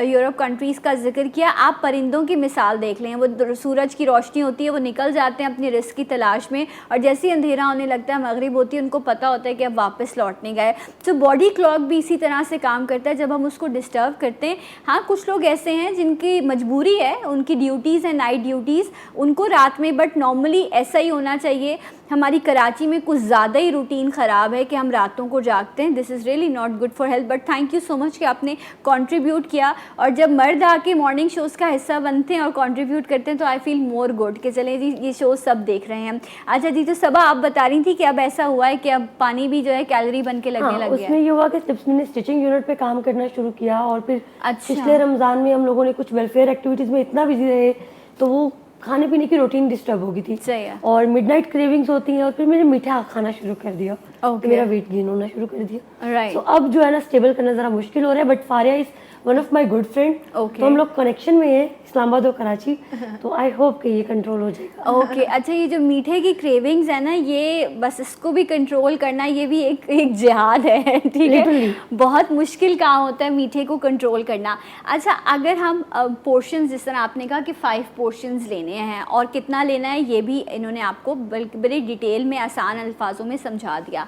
यूरोप कंट्रीज़ का जिक्र किया, आप परिंदों की मिसाल देख लें, वो सूरज की रोशनी होती है, वो निकल जाते हैं अपनी रिस्क की तलाश में, और जैसे ही अंधेरा होने लगता है, मगरिब होती है, उनको पता होता है कि अब वापस लौटने गए। तो बॉडी क्लॉक भी इसी तरह से काम करता है जब हम उसको डिस्टर्ब करते हैं। हाँ, कुछ लोग ऐसे हैं जिनकी मजबूरी है, उनकी ड्यूटीज़ हैं, नाइट ड्यूटीज़, उनको रात में, बट नॉर्मली ऐसा ही होना चाहिए। हमारी कराची में कुछ ज़्यादा ही रूटीन ख़राब है कि हम रातों को जागते हैं। This is really not good for health, but thank you so much कि आपने कंट्रीब्यूट किया। और जब मर्द आके मॉर्निंग शोज़ का हिस्सा बनते हैं और कंट्रीब्यूट करते हैं तो आई फील मोर गुड कि चलें जी, ये शो सब देख रहे हैं। अच्छा जी, तो सबा आप बता रही थी कि अब ऐसा हुआ है कि अब पानी भी जो है कैलोरी बन के लगने लग गया उसमें ये हुआ कि जब मैंने स्टिचिंग यूनिट पे काम करना शुरू किया और फिर अच्छा। पिछले रमज़ान में हम लोगों ने कुछ वेलफेयर एक्टिविटीज़ में इतना बिजी रहे तो वो खाने पीने की रूटीन डिस्टर्ब हो गई थी। सही है। और मिडनाइट क्रेविंग्स होती हैं और फिर मैंने मीठा खाना शुरू कर दिया। Okay. तो मेरा वेट गेन होना शुरू कर दिया। Right. तो अब जो है ना स्टेबल करना ज़रा मुश्किल हो रहा है, but Faria is one of my good friend. Okay. तो हम लोग कनेक्शन में हैं, इस्लामाबाद और कराची, तो आई होप कि ये कंट्रोल हो जाएगा। ओके अच्छा, ये जो मीठे की क्रेविंग्स है ना, ये बस इसको भी कंट्रोल करना, ये भी एक जिहाद है, ठीक है। Literally. बहुत मुश्किल काम होता है मीठे को कंट्रोल करना। अच्छा, अगर हम पोर्शंस, जिस तरह आपने कहा कि 5 पोर्शंस लेने हैं और कितना लेना है ये भी इन्होंने आपको बड़ी डिटेल में आसान अल्फाजों में समझा दिया।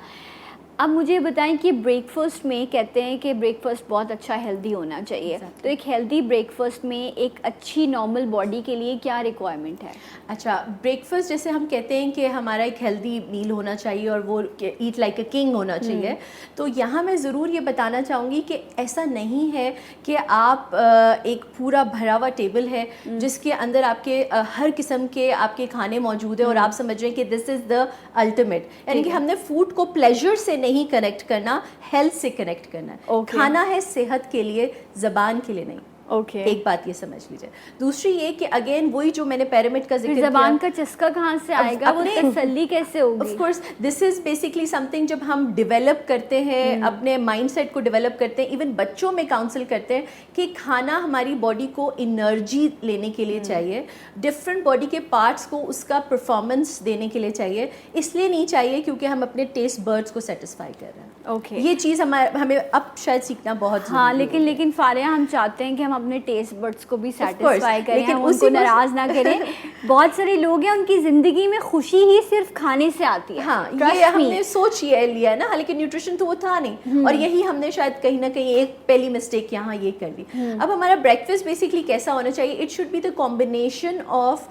अब मुझे बताएं कि ब्रेकफास्ट में कहते हैं कि ब्रेकफास्ट बहुत अच्छा हेल्दी होना चाहिए। तो एक हेल्दी ब्रेकफास्ट में एक अच्छी नॉर्मल बॉडी के लिए क्या रिक्वायरमेंट है? अच्छा, ब्रेकफास्ट जैसे हम कहते हैं कि हमारा एक हेल्दी मील होना चाहिए और वो ईट लाइक अ किंग होना चाहिए। तो यहाँ मैं ज़रूर ये बताना चाहूँगी कि ऐसा नहीं है कि आप एक पूरा भरा हुआ टेबल है जिसके अंदर आपके हर किस्म के आपके खाने मौजूद है और आप समझ रहे हैं कि दिस इज़ द अल्टीमेट, यानी कि हमने फूड को प्लेजर से नहीं कनेक्ट करना, हेल्थ से कनेक्ट करना है। Okay. खाना है सेहत के लिए, ज़बान के लिए नहीं। ओके। एक बात ये समझ लीजिए। दूसरी ये कि अगेन वही जो मैंने पिरामिड का जिक्र फिर किया, ज़बान का चस्का कहाँ से आएगा, वो तसल्ली कैसे होगी? Of course this is basically something जब हम डेवलप करते हैं, अपने माइंडसेट को डेवलप करते हैं, इवन बच्चों में काउंसिल करते हैं कि खाना हमारी बॉडी को एनर्जी लेने के लिए चाहिए, डिफरेंट बॉडी के पार्ट्स को उसका परफॉर्मेंस देने के लिए चाहिए, इसलिए नहीं चाहिए क्योंकि हम अपने टेस्ट बर्ड्स को सेटिस्फाई कर रहे हैं। ओके। ये चीज़ हमें अब शायद सीखना बहुत हाँ, ज़रूरी है। लेकिन फारिया, हम चाहते हैं कि हम अपने टेस्ट बर्ड्स को भी course, सेटिस्फाई करें, लेकिन हम उसी उनको को- नाराज़ ना करें। बहुत सारे लोग हैं उनकी ज़िंदगी में खुशी ही सिर्फ खाने से आती है। हाँ, Trust ये me. हमने सोच ये लिया है ना, हालांकि न्यूट्रिशन तो वो था नहीं, और यही हमने शायद कहीं ना कहीं एक पहली मिस्टेक यहाँ ये कर ली। अब हमारा ब्रेकफास्ट बेसिकली कैसा होना चाहिए? It should be the combination of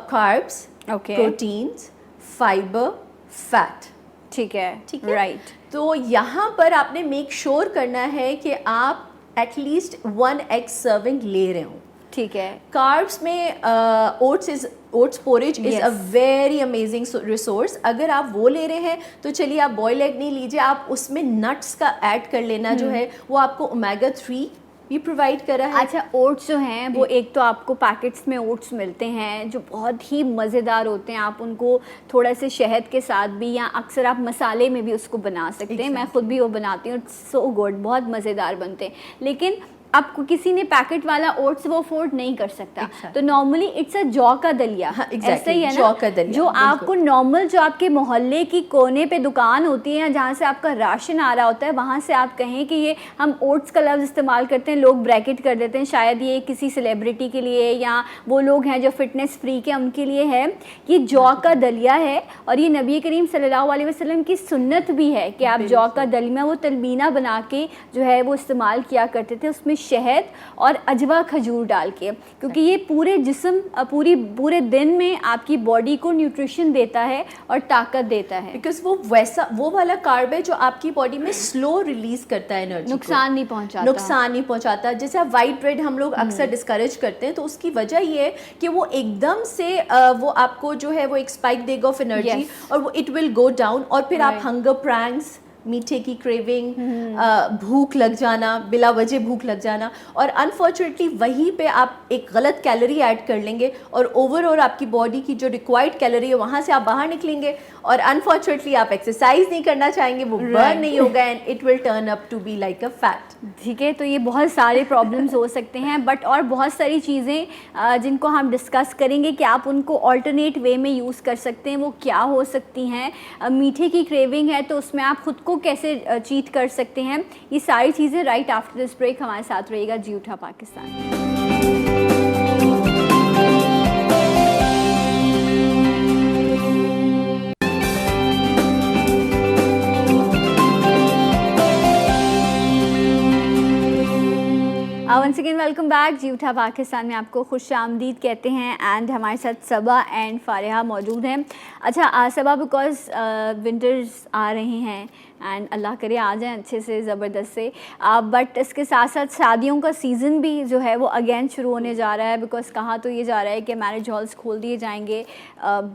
carbs, Okay. Proteins, fibre, fat. ठीक है, ठीक है, राइट। तो यहाँ पर आपने मेक श्योर करना है कि आप एटलीस्ट 1 एग सर्विंग ले रहे हो। ठीक है। कार्ब्स में oats porridge is a Yes. Very amazing resource. अगर आप वो ले रहे हैं तो चलिए आप बॉयल एग नहीं लीजिए, आप उसमें नट्स का ऐड कर लेना, जो है वो आपको ओमेगा 3 भी प्रोवाइड कर रहा है। अच्छा, ओट्स जो हैं वो एक तो आपको पैकेट्स में ओट्स मिलते हैं जो बहुत ही मज़ेदार होते हैं। आप उनको थोड़ा से शहद के साथ भी, या अक्सर आप मसाले में भी उसको बना सकते हैं। मैं खुद भी वो बनाती हूँ, सो गुड, बहुत मज़ेदार बनते हैं। लेकिन आपको किसी ने पैकेट वाला ओट्स वो अफोर्ड नहीं कर सकता, तो नॉर्मली इट्स अ जौ का दलिया। हाँ, exactly, ऐसा ही है ना, जौ का दलिया, जो बिल्कुल। आपको नॉर्मल, जो आपके मोहल्ले की कोने पे दुकान होती है या जहाँ से आपका राशन आ रहा होता है, वहाँ से आप कहें कि ये हम ओट्स का लफ्ज़ इस्तेमाल करते हैं, लोग ब्रैकेट कर देते हैं, शायद ये किसी सेलिब्रिटी के लिए या वो लोग हैं जो फिटनेस फ्री के उनके लिए है। ये जौ का दलिया है, और ये नबी करीम सल्लल्लाहु अलैहि वसल्लम की सुन्नत भी है कि आप जौ का दलिया, वो तलबीना बना के जो है वो इस्तेमाल किया करते थे, उसमें शहद और अजवा खजूर डाल के, क्योंकि ये पूरे जिस्म पूरे दिन में आपकी बॉडी को न्यूट्रिशन देता है और ताकत देता है। बिकॉज वो वाला कार्ब है जो आपकी बॉडी में स्लो रिलीज करता है एनर्जी, नुकसान नहीं पहुंचाता। नुकसान नहीं पहुंचाता। जैसे आप वाइट ब्रेड हम लोग अक्सर डिस्करेज करते हैं, तो उसकी वजह ये है कि वो एकदम से वो आपको जो है वो एक स्पाइक देगा ऑफ एनर्जी, और वो इट विल गो डाउन, और फिर आप हंगर प्रैंक्स, मीठे की क्रेविंग, भूख लग जाना, बिला वजह भूख लग जाना, और अनफॉर्चुनेटली वहीं पे आप एक गलत कैलोरी ऐड कर लेंगे, और ओवरऑल आपकी बॉडी की जो रिक्वायर्ड कैलोरी है वहाँ से आप बाहर निकलेंगे, और अनफॉर्चुनेटली आप एक्सरसाइज नहीं करना चाहेंगे, वो बर्न नहीं होगा, and it will turn up to be like a fat. ठीक है, तो ये बहुत सारे प्रॉब्लम्स हो सकते हैं, बट और बहुत सारी चीज़ें जिनको हम डिस्कस करेंगे कि आप उनको ऑल्टरनेट वे में यूज़ कर सकते हैं, वो क्या हो सकती हैं। मीठे की क्रेविंग है तो उसमें आप खुद को कैसे चीट कर सकते हैं, ये सारी चीज़ें राइट आफ्टर दिस ब्रेक। हमारे साथ रहेगा जी उठा Pakistan. Once again welcome back. जी उठा पाकिस्तान में आपको खुश आमदीद कहते हैं, एंड हमारे साथ सबा एंड फारिहा मौजूद हैं। अच्छा सबा, बिकॉज विंटर्स आ रहे हैं एंड अल्लाह करे आ जाएं अच्छे से, ज़बरदस्त से, बट इसके साथ साथ शादियों का सीज़न भी जो है वो अगेन शुरू होने जा रहा है। बिकॉज कहा तो ये जा रहा है कि मैरिज हॉल्स खोल दिए जाएंगे,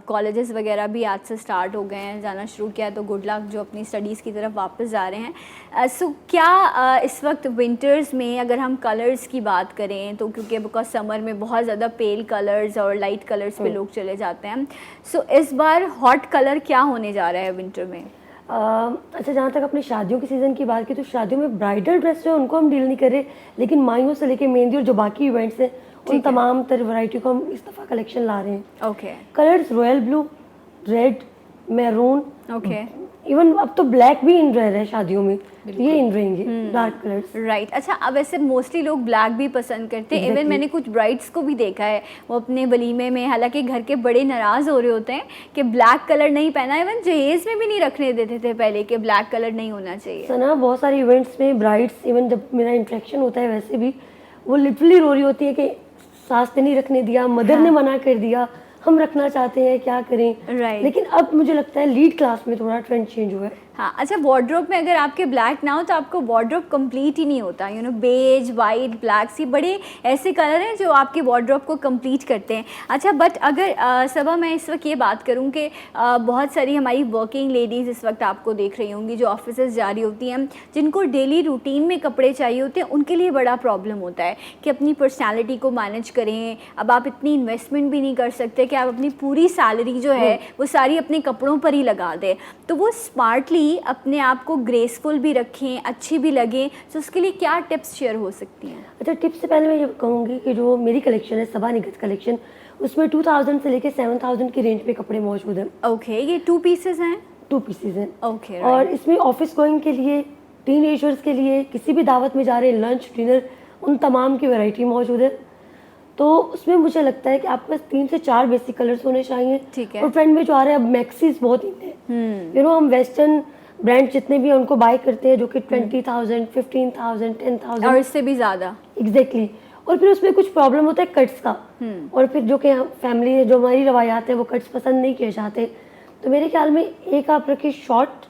कॉलेजेस वगैरह भी आज से स्टार्ट हो गए हैं, जाना शुरू किया, तो गुड लक जो अपनी स्टडीज़ की तरफ वापस जा रहे हैं। सो क्या इस वक्त विंटर्स में अगर हम कलर्स की बात करें तो, क्योंकि बिकॉज समर में बहुत ज़्यादा पेल कलर्स और लाइट कलर्स पे लोग चले जाते हैं, सो इस बार हॉट कलर क्या होने जा रहा है विंटर में? अच्छा, जहाँ तक अपनी शादियों के सीज़न की बात की, तो शादियों में ब्राइडल ड्रेस जो है उनको हम डील नहीं कर रहे, लेकिन माइयों से लेके मेहंदी और जो बाकी इवेंट्स हैं उन तमाम तरह वैरायटी को हम इस दफ़ा कलेक्शन ला रहे हैं। Okay. Colours royal blue, red, maroon, okay, even अब तो ब्लैक भी इन रहे हैं शादियों में, ये इन रहेंगे डार्क कलर्स। राइट। अच्छा, अब वैसे मोस्टली लोग ब्लैक भी पसंद करते हैं। इवन मैंने कुछ ब्राइड्स को भी देखा है वो अपने वलीमे में, हालांकि घर के बड़े नाराज़ हो रहे होते हैं कि ब्लैक कलर नहीं पहना, इवन जहेज़ में भी नहीं रखने देते थे पहले कि ब्लैक कलर नहीं होना चाहिए। सना, बहुत सारे इवेंट्स में ब्राइड्स, इवन जब मेरा इंटरेक्शन होता है वैसे भी, वो लिटरली रो रही होती है कि सास ने नहीं रखने दिया, मदर ने मना कर दिया, हम रखना चाहते हैं, क्या करें। Right. लेकिन अब मुझे लगता है लीड क्लास में थोड़ा ट्रेंड चेंज हुआ है। हाँ, अच्छा, वार्डरोब में अगर आपके ब्लैक ना हो तो आपको वार्डरोब कंप्लीट ही नहीं होता। बेज, वाइट, ब्लैक, ये बड़े ऐसे कलर हैं जो आपके वार्डरोब को कंप्लीट करते हैं। अच्छा, बट अगर सबा मैं इस वक्त ये बात करूँ कि बहुत सारी हमारी वर्किंग लेडीज़ इस वक्त आपको देख रही होंगी जो ऑफिस जा रही होती हैं, जिनको डेली रूटीन में कपड़े चाहिए होते हैं, उनके लिए बड़ा प्रॉब्लम होता है कि अपनी पर्सनैलिटी को मैनेज करें। अब आप इतनी इन्वेस्टमेंट भी नहीं कर सकते कि आप अपनी पूरी सैलरी जो है वो सारी अपने कपड़ों पर ही लगा दें, तो वो स्मार्टली अपने आप को ग्रेसफुल भी रखें, अच्छी भी लगें, तो उसके लिए क्या टिप्स शेयर हो सकती हैं? अच्छा, टिप्स से पहले मैं ये कहूँगी कि जो मेरी कलेक्शन है सबा निगत कलेक्शन, उसमें 2000 से लेकर 7000 की रेंज पे कपड़े मौजूद हैं। ओके, ये 2 पीसेस हैं? 2 पीसेज हैं। ओके, और इसमें ऑफिस गोइंग के लिए, टीनेजर्स के लिए, किसी भी दावत में जा रहे हैं, लंच, डिनर, उन तमाम की वैरायटी मौजूद है। तो उसमें मुझे लगता है कि आपके पास 3 से 4 बेसिक कलर्स होने चाहिए। ठीक है। और ट्रेंड में जो आ रहे हैं अब मैक्सीज बहुत इन है। हम वेस्टर्न ब्रांड जितने भी हैं उनको बाय करते हैं जो कि 20,000, 15,000, 10,000 और इससे भी ज़्यादा। एग्जैक्टली। और फिर उसमें कुछ प्रॉब्लम होता है कट्स का। और फिर जो कि फैमिली है, जो हमारी रवायात है, वो कट्स पसंद नहीं किए जाते। तो मेरे ख्याल में एक आप रखिए शॉर्ट,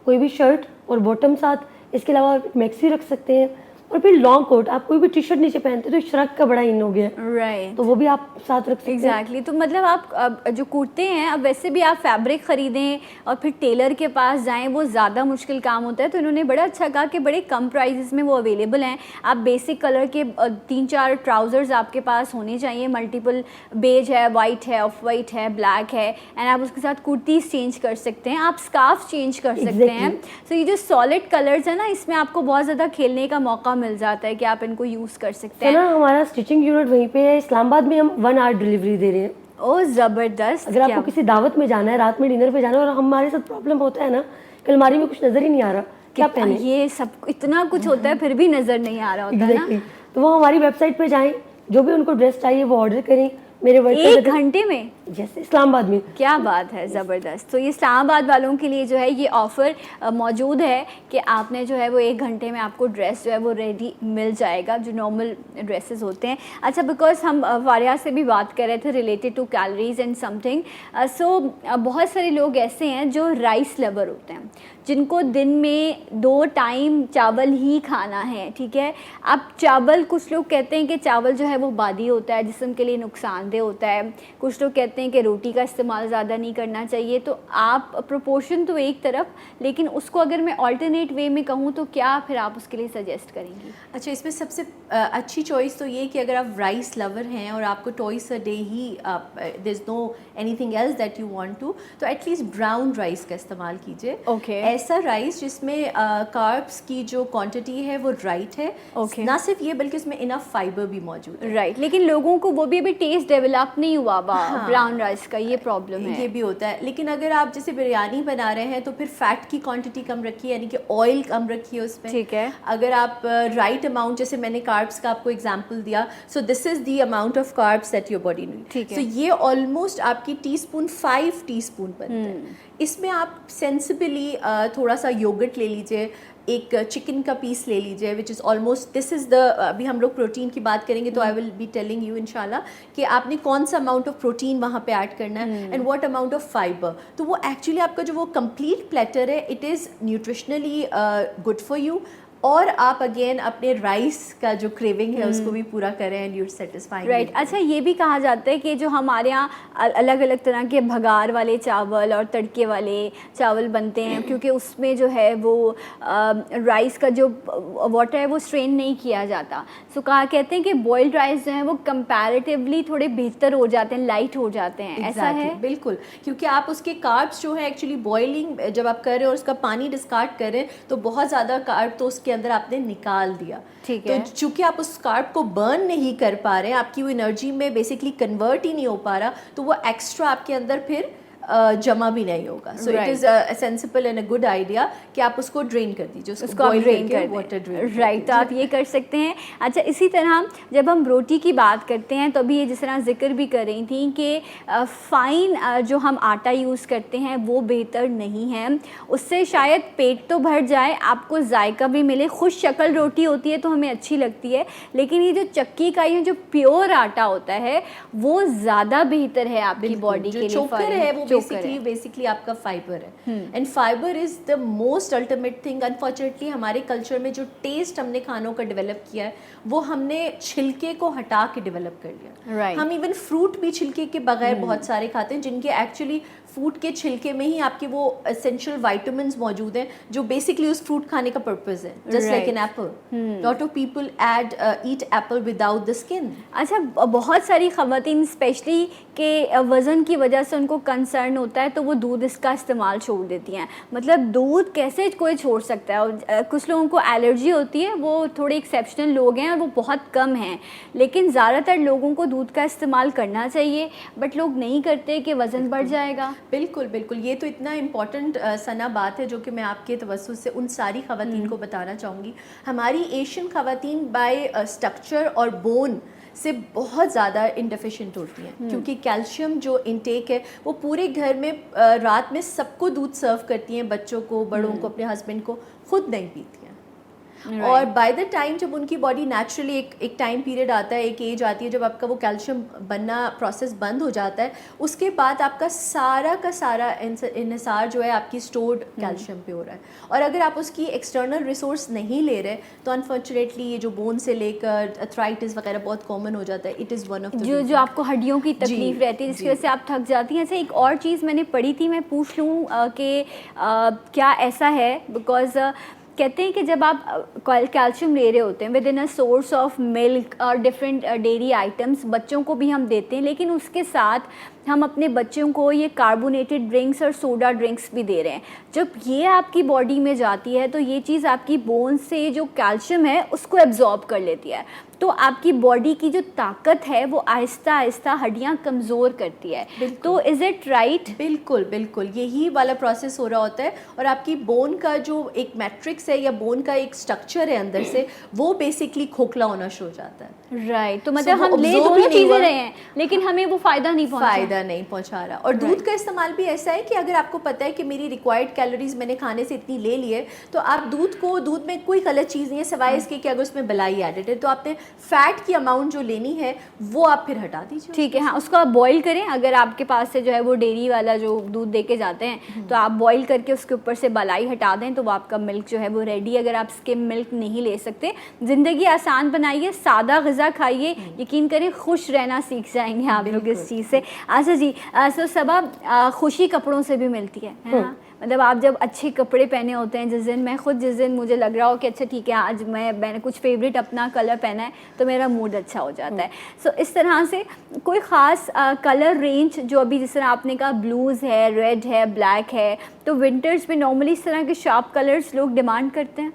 कोई भी शर्ट और बॉटम साथ, इसके अलावा आप मैक्सी रख सकते हैं। और फिर लॉन्ग कोट, आप कोई भी टी शर्ट नीचे पहनते हैं तो श्रग का बड़ा इन हो गया है, राइट, तो वो भी आप साथ रख सकते हैं। एग्जैक्टली। तो मतलब आप जो कुर्ते हैं, अब वैसे भी आप फैब्रिक ख़रीदें और फिर टेलर के पास जाएं, वो ज़्यादा मुश्किल काम होता है। तो इन्होंने बड़ा अच्छा कहा कि बड़े कम प्राइसेस में वो अवेलेबल हैं। आप बेसिक कलर के 3-4 ट्राउज़र्स आपके पास होने चाहिए, मल्टीपल बेज है, वाइट है, ऑफ वाइट है, ब्लैक है, एंड आप उसके साथ कुर्तीज़ चेंज कर सकते हैं, आप स्कार्फ चेंज कर सकते हैं। तो ये जो सॉलिड कलर्स है ना, इसमें आपको बहुत ज़्यादा खेलने का मौका मिल जाता है कि आप इनको यूज़ कर सकते हैं। ना हमारा स्टिचिंग यूनिट वहीं पे है, इस्लामाबाद में हम 1 आवर डिलीवरी दे रहे हैं। ओ ज़बरदस्त। अगर आपको किसी दावत में जाना है, रात में डिनर पे जाना है, और हमारे साथ प्रॉब्लम होता है ना कि अलमारी में कुछ नजर ही नहीं आ रहा, क्या पहने, ये सब इतना कुछ होता है फिर भी नज़र नहीं आ रहा होता है ना। तो वो हमारी वेबसाइट पे जाएं, जो भी उनको ड्रेस चाहिए वो ऑर्डर करें मेरे वर्क 1 घंटे में। जैसे इस्लामाबाद में। क्या बात है, ज़बरदस्त। तो ये इस्लामाबाद वालों के लिए जो है ये ऑफ़र मौजूद है कि आपने जो है वो 1 घंटे में आपको ड्रेस जो है वो रेडी मिल जाएगा, जो नॉर्मल ड्रेसेस होते हैं। अच्छा, बिकॉज हम फारिया से भी बात कर रहे थे related to calories and something, so बहुत सारे लोग ऐसे हैं जो राइस लवर होते हैं, जिनको दिन में 2 टाइम चावल ही खाना है, ठीक है। अब चावल, कुछ लोग कहते हैं कि चावल जो है वो बादी होता है, जिस्म के लिए नुकसानदेह होता है। कुछ लोग कहते हैं कि रोटी का इस्तेमाल ज़्यादा नहीं करना चाहिए। तो आप प्रोपोर्शन तो एक तरफ, लेकिन उसको अगर मैं ऑल्टरनेट वे में कहूँ तो क्या फिर आप उसके लिए सजेस्ट करेंगी? अच्छा, इसमें सबसे अच्छी चॉइस तो ये कि अगर आप राइस लवर हैं और आपको ट्वाइस अ डे ही there is no anything else that you want to, तो एटलीस्ट ब्राउन राइस का इस्तेमाल कीजिए। ओके। ऐसा राइस जिसमें कार्ब्स की जो क्वांटिटी है वो राइट है। ओके। ना सिर्फ ये बल्कि उसमें इनफ फाइबर भी मौजूद है। राइट, लेकिन लोगों को वो भी अभी टेस्ट डेवलप नहीं हुआ ब्राउन राइस का, ये प्रॉब्लम है। ये भी होता है। लेकिन अगर आप जैसे बिरयानी बना रहे हैं तो फिर फैट की क्वांटिटी कम रखिए, यानी कि ऑयल कम रखिए उसमें। ठीक है। अगर आप राइट अमाउंट, जैसे मैंने कार्ब्स का आपको एग्जांपल दिया, so this is the amount of carbs that your body need. ठीक है। सो ये ऑलमोस्ट आपकी टीस्पून 5 टीस्पून बनते हैं। इसमें आप सेंसिबली थोड़ा सा योगर्ट ले लीजिए, एक चिकन का पीस ले लीजिए, which is almost, this is the, अभी हम लोग प्रोटीन की बात करेंगे तो I will be telling you इंशाल्लाह कि आपने कौन सा अमाउंट ऑफ प्रोटीन वहाँ पे ऐड करना है and what amount of fibre. तो वो एक्चुअली आपका जो वो कंप्लीट प्लेटर है, it is nutritionally good for you, और आप अगेन अपने राइस का जो क्रेविंग है उसको भी पूरा करें एंड यूर सेटिस्फाइंग। राइट। अच्छा, ये भी कहा जाता है कि जो हमारे यहाँ अलग अलग तरह के भगार वाले चावल और तड़के वाले चावल बनते हैं, क्योंकि उसमें जो है वो राइस का जो वाटर है वो स्ट्रेन नहीं किया जाता। सो कहते हैं कि बॉइल्ड राइस जो है वो कंपैरेटिवली थोड़े बेहतर हो जाते हैं, लाइट हो जाते हैं। ऐसा है? बिल्कुल, क्योंकि आप उसके कार्ब्स जो है एक्चुअली बॉइलिंग जब आप कर रहे हो और उसका पानी डिस्कार्ड कर रहे हैं तो बहुत ज़्यादा कार्ब तो उसके अंदर आपने निकाल दिया। ठीक तो है। चूंकि आप उस कार्ब को बर्न नहीं कर पा रहे हैं, आपकी वो एनर्जी में बेसिकली कन्वर्ट ही नहीं हो पा रहा, तो वो एक्स्ट्रा आपके अंदर फिर जमा भी नहीं होगा। So it is a sensible and a good idea कि आप उसको ड्रेन कर दीजिए, उसको आप ड्रेन कर वाटर ड्रेन, राइट। तो आप ये कर सकते हैं। अच्छा, इसी तरह जब हम रोटी की बात करते हैं तो अभी ये जिस तरह जिक्र भी कर रही थी कि फ़ाइन जो हम आटा यूज़ करते हैं वो बेहतर नहीं है, उससे शायद पेट तो भर जाए, आपको जायका भी मिले, खुश शक्ल रोटी होती है तो हमें अच्छी लगती है, लेकिन ये जो चक्की का ये जो प्योर आटा होता है वो ज़्यादा बेहतर है आपकी बॉडी के लिए। चोकर है वो बेसिकली आपका फाइबर है, and fibre is the most ultimate thing. Unfortunately हमारे कल्चर में जो टेस्ट हमने खानों का डेवलप किया है वो हमने छिलके को हटा के डेवलप कर लिया। हम इवन फ्रूट भी छिलके के बगैर बहुत सारे खाते हैं, जिनके एक्चुअली फ्रूट के छिलके में ही आपके वो एसेंशियल विटामिन्स मौजूद हैं जो बेसिकली उस फ्रूट खाने का पर्पस है, just like an apple. Lot of people eat Apple without the skin. अच्छा, बहुत सारी ख़वातीन स्पेशली के वज़न की वजह से उनको कंसर्न होता है तो वो दूध इसका इस्तेमाल छोड़ देती हैं। मतलब दूध कैसे कोई छोड़ सकता है? और कुछ लोगों को एलर्जी होती है, वो थोड़े एक्सेप्शनल लोग हैं और वो बहुत कम हैं, लेकिन ज़्यादातर लोगों को दूध का इस्तेमाल करना चाहिए, बट लोग नहीं करते कि वज़न बढ़ जाएगा। बिल्कुल बिल्कुल, ये तो इतना इम्पॉर्टेंट सना बात है जो कि मैं आपके तवज्जुह से उन सारी ख़वातीन को बताना चाहूँगी। हमारी एशियन ख़वातीन बाय स्ट्रक्चर और बोन से बहुत ज़्यादा इनडेफिशिएंट होती हैं, क्योंकि कैल्शियम जो इनटेक है वो पूरे घर में रात में सबको दूध सर्व करती हैं, बच्चों को, बड़ों को, अपने हस्बैंड को, खुद नहीं पीती हैं। और बाय द टाइम जब उनकी बॉडी नेचुरली एक टाइम पीरियड आता है, एक एज आती है जब आपका वो कैल्शियम बनना प्रोसेस बंद हो जाता है, उसके बाद आपका सारा का सारा इन्हिसार जो है आपकी स्टोर्ड कैल्शियम पे हो रहा है। और अगर आप उसकी एक्सटर्नल रिसोर्स नहीं ले रहे तो अनफॉर्चुनेटली ये जो बोन से लेकर अर्थराइटिस वगैरह बहुत कॉमन हो जाता है। It is one of the जो आपको हड्डियों की तकलीफ रहती है जिसकी वजह से आप थक जाती हैं। ऐसे एक और चीज़ मैंने पढ़ी थी, मैं पूछ लूँ कि क्या ऐसा है, बिकॉज कहते हैं कि जब आप कैल्शियम ले रहे होते हैं with in a source of milk और डिफरेंट डेयरी आइटम्स, बच्चों को भी हम देते हैं, लेकिन उसके साथ हम अपने बच्चों को ये कार्बोनेटेड ड्रिंक्स और सोडा ड्रिंक्स भी दे रहे हैं। जब ये आपकी बॉडी में जाती है तो ये चीज़ आपकी बोन से जो कैल्शियम है उसको एब्जॉर्ब कर लेती है, तो आपकी बॉडी की जो ताकत है वो आहिस्ता आहिस्ता हड्डियाँ कमज़ोर करती है। तो इज़ इट राइट? बिल्कुल बिल्कुल, यही वाला प्रोसेस हो रहा होता है। और आपकी बोन का जो एक मैट्रिक्स है या बोन का एक स्ट्रक्चर है अंदर से, वो बेसिकली खोखला होना शुरू हो जाता है। राइट। तो मतलब हम ले दोनों चीज़ें रहे हैं लेकिन हमें वो फ़ायदा नहीं पहुंचा रहा। और दूध का इस्तेमाल भी ऐसा है कि अगर आपको पता है कि मेरी रिक्वायर्ड कैलोरीज मैंने खाने से इतनी ले ली है, तो आप दूध में कोई गलत चीज़ नहीं है सिवाय इसके कि अगर उसमें मलाई एडेड है, तो आपने फैट की अमाउंट जो लेनी है वो आप फिर हटा दीजिए। ठीक है, हाँ, उसको आप बॉईल करें। अगर आपके पास से जो है वो डेयरी वाला जो दूध दे के जाते हैं तो आप बॉईल करके उसके ऊपर से मलाई हटा दें तो वो आपका मिल्क जो है वो रेडी। अगर आप स्किम मिल्क नहीं ले सकते, ज़िंदगी आसान बनाइए, सादा ग़िज़ा खाइए, यकीन करें खुश रहना सीख जाएंगे आप लोग इस चीज़ से। अच्छा जी, सो सबा खुशी कपड़ों से भी मिलती है ना? मतलब आप जब अच्छे कपड़े पहने होते हैं, जिस दिन मुझे लग रहा हो कि अच्छा ठीक है आज मैंने कुछ फेवरेट अपना कलर पहना है तो मेरा मूड अच्छा हो जाता है। सो इस तरह से कोई ख़ास कलर रेंज जो अभी जिस तरह आपने कहा ब्लूज़ है, रेड है, ब्लैक है, तो विंटर्स में नॉर्मली इस तरह के शार्प कलर्स लोग डिमांड करते हैं?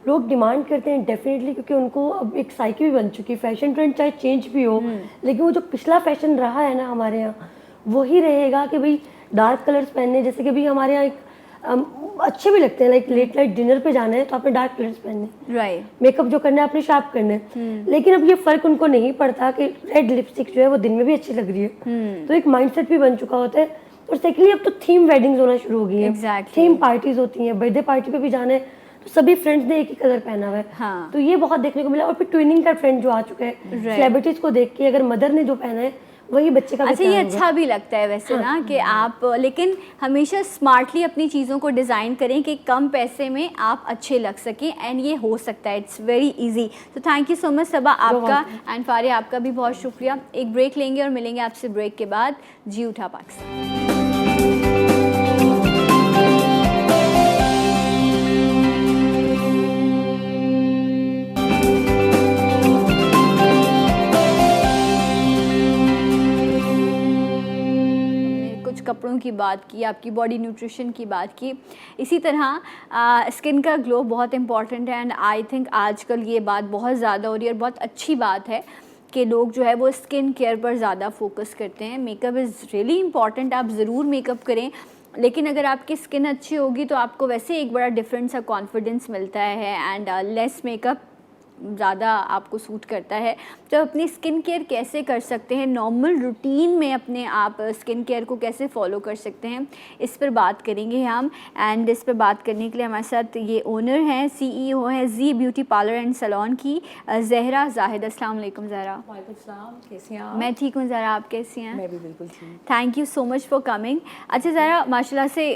लोग डिमांड करते हैं डेफिनेटली, क्योंकि उनको अब एक साइकिल भी बन चुकी है। फैशन ट्रेंड चाहे चेंज भी हो, लेकिन वो जो पिछला फैशन रहा है ना हमारे यहाँ, वही रहेगा कि भाई डार्क कलर्स पहनने। जैसे कि भाई हमारे यहाँ एक अच्छे भी लगते हैं, लाइक लेट नाइट डिनर पे जाना है तो आपने डार्क कलर्स पहनने, राइट, मेकअप जो करना है आपने शार्प करना है। लेकिन अब ये फर्क उनको नहीं पड़ता कि रेड लिपस्टिक जो है वो दिन में भी अच्छी लग रही है। तो एक माइंडसेट भी बन चुका होता है। और सेकेंडली अब तो थीम वेडिंग्स होना शुरू हो गई है, थीम पार्टीज होती हैं। बर्थडे पार्टी पे भी जाना है तो सभी फ्रेंड्स ने एक ही कलर पहना हुआ है। हाँ। तो ये बहुत देखने को मिला। और फिर ट्विनिंग का ट्रेंड जो आ चुका है, सेलिब्रिटीज को देख के अगर मदर ने जो पहना है वही बच्चे का। अच्छा, ये अच्छा भी लगता है वैसे ना कि आप, लेकिन हमेशा स्मार्टली अपनी चीज़ों को डिज़ाइन करें कि कम पैसे में आप अच्छे लग सकें, एंड ये हो सकता है, इट्स वेरी इजी। तो थैंक यू सो मच सबा आपका, एंड फारिया आपका भी बहुत शुक्रिया। एक ब्रेक लेंगे और मिलेंगे आपसे ब्रेक के बाद। जी उठा पाकिस्तान। कपड़ों की बात की, आपकी बॉडी न्यूट्रिशन की बात की, इसी तरह स्किन का ग्लो बहुत इंपॉर्टेंट है। एंड आई थिंक आजकल ये बात बहुत ज़्यादा हो रही है और बहुत अच्छी बात है कि लोग जो है वो स्किन केयर पर ज़्यादा फोकस करते हैं। मेकअप इज़ रियली इंपॉर्टेंट, आप ज़रूर मेकअप करें, लेकिन अगर आपकी स्किन अच्छी होगी तो आपको वैसे एक बड़ा डिफरेंट सा कॉन्फिडेंस मिलता है एंड लेस मेकअप ज़्यादा आपको सूट करता है। तो अपनी स्किन केयर कैसे कर सकते हैं, नॉर्मल रूटीन में अपने आप स्किन केयर को कैसे फॉलो कर सकते हैं, इस पर बात करेंगे हम। एंड इस पर बात करने के लिए हमारे साथ ये ओनर हैं, CEO हैं जी ब्यूटी पार्लर एंड सैलून की, ज़हरा जाहिद। अस्सलाम वालेकुम ज़हरा। वालेकुम सलाम, कैसी हैं आप? मैं ठीक हूँ ज़हरा, आप कैसी हैं? मैं भी बिल्कुल ठीक। Thank you so much for coming. अच्छा ज़हरा, माशाल्लाह से